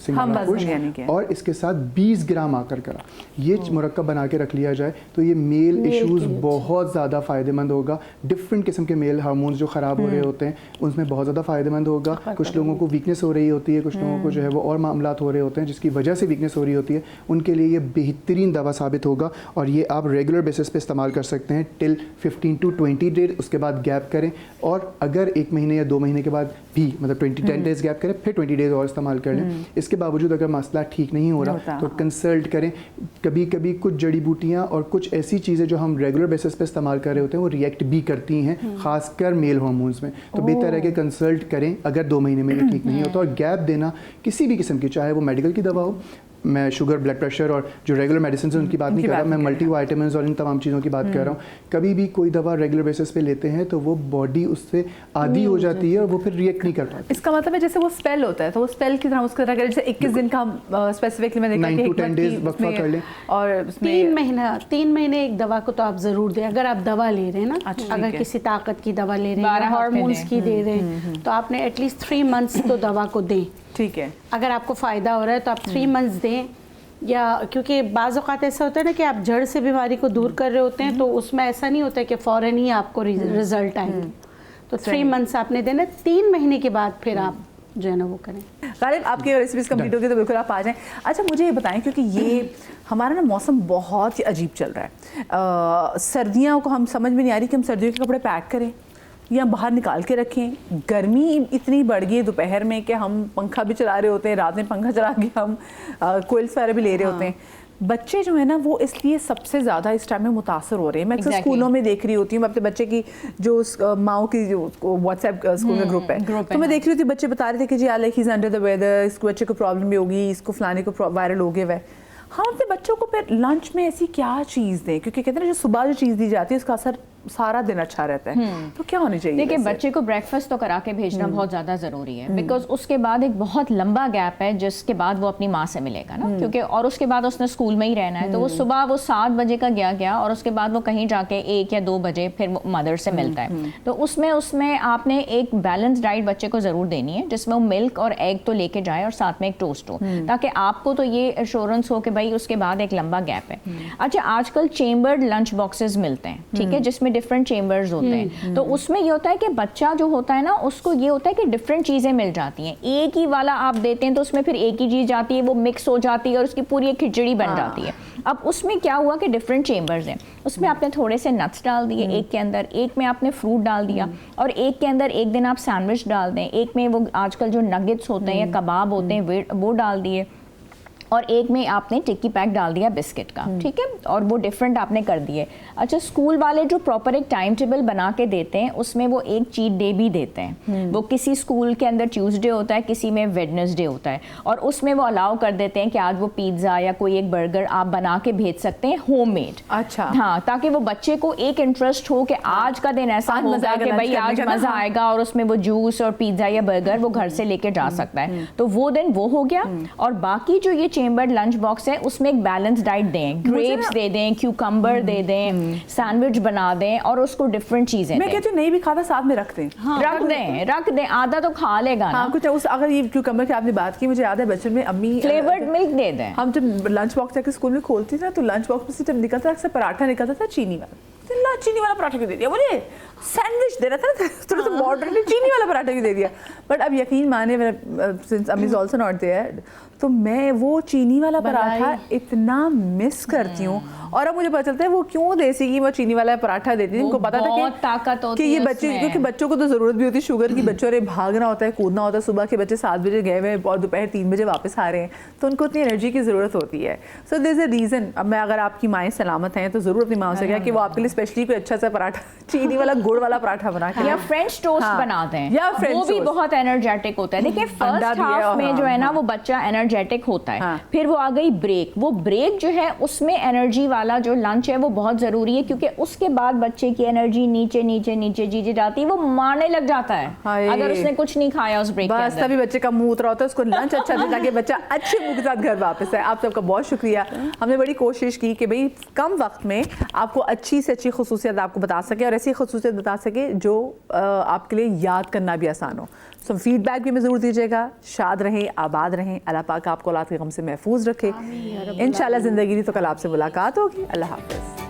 सिंघाड़ा खुश्क और इसके साथ 20 ग्राम आकर करहा, ये मुरक्कब बना के रख लिया जाए तो ये मेल इश्यूज़ बहुत ज़्यादा फ़ायदेमंद होगा। डिफरेंट किस्म के मेल हार्मोन्स जो ख़राब हो रहे होते हैं उसमें बहुत ज़्यादा फ़ायदेमंद होगा। कुछ लोगों को वीकनेस हो रही होती है, कुछ लोगों को जो है वो और मामलात हो रहे होते हैं जिसकी वजह से वीकनेस हो रही होती है, उनके लिए ये बेहतरीन दवा साबित होगा। और ये आप रेगुलर बेसिस पे इस्तेमाल कर सकते हैं टिल 15 to 20 डेज, उसके बाद गैप करें। और अगर 1 महीने या 2 महीने के बाद भी मतलब 10 डेज गैप करें, फिर 20 डेज और इस्तेमाल कर लें। इसके बावजूद अगर मसला ठीक नहीं हो रहा तो कंसल्ट करें। कभी कभी कुछ जड़ी बूटियाँ और कुछ ऐसी चीज़ें जो हम रेगुलर बेसिस पे इस्तेमाल कर रहे होते हैं वो रिएक्ट भी करती हैं, खासकर मेल हार्मोन्स में। तो बेहतर है कि कंसल्ट करें अगर 2 महीने में ये ठीक नहीं होता। और गैप देना किसी भी किस्म की, चाहे वो मेडिकल की दवा हो, मैं शुगर, ब्लड प्रेशर और जो रेगुलर मेडिसिन है उनकी बात नहीं कर रहा, मैं मल्टी वाइटामिन और इन तमाम चीज़ों की बात कर रहा हूँ। कभी भी कोई दवा रेगुलर बेसिस पे लेते हैं तो वो बॉडी उससे आदी हो जाती है और वो फिर रिएक्ट नहीं कर पाती। इसका मतलब है जैसे वो स्पेल होता है, तो वो स्पेल की तरह उसका जैसे 21 दिन का स्पेसिफिकली मैं देखा 9 to 10 days वक्फा कर लें। और उसमें 3 महीने एक दवा को तो आप ज़रूर दें, अगर आप दवा ले रहे हैं ना। अच्छा, अगर ठीक है। किसी ताकत की दवा ले रहे 12 हैं, हफ्ते हार्मोन्स दें। की दे रहे हैं, तो आपने एटलीस्ट 3 मंथ्स तो दवा को दें। ठीक है। अगर आपको फ़ायदा हो रहा है तो आप 3 मंथ्स दें, या क्योंकि बाज़ औक़ात ऐसा होता है ना कि आप जड़ से बीमारी को दूर कर रहे होते हैं, तो उसमें ऐसा नहीं होता है कि फ़ौरन ही आपको रिजल्ट आएंगे। तो 3 मंथ्स आपने देना, 3 महीने के बाद फिर आप जो है ना वो करें। गालिब, आपकी रेसिपीज़ कंप्लीट होगी तो बिल्कुल आप आ जाएं। अच्छा, मुझे ये बताएं, क्योंकि ये हमारा ना मौसम बहुत ही अजीब चल रहा है। सर्दियों को हम समझ में नहीं आ रही कि हम सर्दियों के कपड़े पैक करें या बाहर निकाल के रखें। गर्मी इतनी बढ़ गई है दोपहर में कि हम पंखा भी चला रहे होते हैं, रात में पंखा चला के हम कोयल्स वगैरह भी ले रहे होते हैं। बच्चे जो है ना वो इसलिए सबसे ज़्यादा इस टाइम में मुतासर हो रहे हैं। मैं अक्सर स्कूलों में देख रही होती हूँ, अपने बच्चे की जो माओ की जो व्हाट्सएप स्कूल का ग्रुप है, तो मैं देख रही होती, बच्चे बता रहे थे कि जी I he is under the weather, इसको बच्चे को प्रॉब्लम भी होगी, इसको फलाने को वायरल हो गया है। हम अपने बच्चों को फिर लंच में ऐसी क्या चीज़ दें, क्योंकि कहते हैं ना जो सुबह जो चीज़ दी जाती है उसका असर सारा दिन अच्छा रहता है, तो क्या होनी चाहिए? देखिए, बच्चे को ब्रेकफास्ट तो करा के भेजना बहुत ज़्यादा ज़रूरी है, बिकॉज उसके बाद एक बहुत लंबा गैप है जिसके बाद वो अपनी माँ से मिलेगा ना, क्योंकि और उसके बाद उसने स्कूल में ही रहना है, तो वो सुबह वो 7 बजे का गया और उसके बाद वो कहीं जाके 1 या 2 बजे फिर मदर से मिलता है। तो उसमें आपने एक बैलेंस डाइट बच्चे को ज़रूर देनी है, जिसमें वो मिल्क और एग तो लेके जाए और साथ में एक टोस्ट हो, ताकि आपको तो ये एश्योरेंस हो कि भाई उसके बाद एक लंबा गैप है। अच्छा, आजकल चेम्बर्ड लंच बॉक्सेस मिलते हैं, ठीक है, जिसमें डिफरेंट चेम्बर्स होते हैं। तो उसमें ये होता है कि बच्चा जो होता है ना, उसको ये होता है कि डिफरेंट चीज़ें मिल जाती हैं। एक ही वाला आप देते हैं तो उसमें फिर एक ही चीज़ जाती है, वो मिक्स हो जाती है और उसकी पूरी एक खिचड़ी बन जाती है। अब उसमें क्या हुआ कि डिफरेंट चेम्बर्स हैं, उसमें आपने थोड़े से नट्स डाल दिए एक के अंदर, एक में आपने फ्रूट डाल दिया, और एक के अंदर एक दिन आप सैंडविच डाल दें, एक में वो आजकल जो नगेट्स होते हैं या कबाब होते हैं वो डाल दिए, और एक में आपने टिक्की पैक डाल दिया बिस्किट का, ठीक है, और वो डिफरेंट आपने कर दिए। अच्छा, स्कूल वाले जो प्रॉपर एक टाइम टेबल बना के देते हैं, उसमें वो एक चीट डे भी देते हैं। वो किसी स्कूल के अंदर ट्यूसडे होता है, किसी में वेडनेसडे होता है, और उसमें वो अलाउ कर देते हैं कि आज वो पिज्ज़ा या कोई एक बर्गर आप बना के भेज सकते हैं होममेड। अच्छा, हाँ, ताकि वो बच्चे को एक इंटरेस्ट हो कि आज का दिन ऐसा होगा कि भाई आज मज़ा आएगा, और उसमें वो जूस और पिज्ज़ा या बर्गर वो घर से लेके जा सकता है। तो वो दिन वो हो गया, और बाकी जो ये चेम्बर्ड लंच बॉक्स है उसमें एक बैलेंस डाइट दें, ग्रेप्स दे दें, क्यूकम्बर दे दें, सैंडविच बना दें, और उसको डिफरेंट चीजें मैं कहती हूँ नहीं भी खाता साथ में रख दें। रख दें, आधा तो खा लेगा ना। कुछ उस, अगर ये क्यूकम्बर की आपने बात की, मुझे याद है बचपन में अम्मी फ्लेवर्ड मिल्क दे दें। हम जब लंच बॉक्स जाकर स्कूल में खोलती थी ना, तो लंच बॉक्स में से जब निकलता था पराठा निकलता था चीनी वाला, चीनी वाला पराठा क्यों दे दिया, मुझे सैंडविच दे रहा था थोड़ा सा मॉडर्न चीनी वाला पराठा क्यों दे दिया। बट अब यकीन माने, सिंस अम्मी इज आल्सो नॉट देयर, तो मैं वो चीनी वाला पराठा इतना मिस करती हूँ। और अब मुझे पता चलता है वो क्यों देसी घी वो चीनी वाला पराठा देती थी। उनको पता था कि ताकत होती है ये बच्चे, क्योंकि बच्चों को तो ज़रूरत भी होती है शुगर की, बच्चों ने भागना होता है, कूदना होता है, सुबह के बच्चे 7 बजे गए हुए और दोपहर 3 बजे वापस आ रहे हैं, तो उनको उतनी एनर्जी की ज़रूरत होती है। So there is a reason. अब मैं, अगर आपकी माएँ सलामत हैं तो ज़रूर अपनी माँ से कहा कि वो आपके लिए स्पेशली कोई अच्छा सा पराठा, चीनी वाला गुड़ वाला पराठा बना के, या फ्रेंच टोस्ट बना दें, या वो भी बहुत एनर्जेटिक होता है। देखिए, फर्स्ट हाफ में जो है ना वो बच्चा एनर्जेटिक होता है, फिर वो आ गई ब्रेक। वो ब्रेक जो है उसमें एनर्जी वाला जो लंच है वो बहुत ज़रूरी है, क्योंकि उसके बाद बच्चे की एनर्जी नीचे नीचे नीचे नीचे जाती है, वो मारने लग जाता है अगर उसने कुछ नहीं खाया उस ब्रेक के अंदर। बस तभी बच्चे का मुंह उतरा होता है, उसको लंच अच्छा दे ताकि बच्चा अच्छे मुंह के साथ घर वापस आए। आप सबका बहुत शुक्रिया। हमने बड़ी कोशिश की कि भाई कम वक्त में आपको अच्छी से अच्छी खुसूसियत आपको बता सके, और ऐसी खुसूसियत बता सके जो आपके लिए याद करना भी आसान हो। सो फीडबैक भी हमें ज़रूर दीजिएगा। शाद रहें, आबाद रहें, अल्लाह पाक आपको औलाद के गम से महफूज रखे। इंशाल्लाह ज़िंदगी दी तो कल आपसे मुलाकात होगी। अल्लाह हाफ़िज़।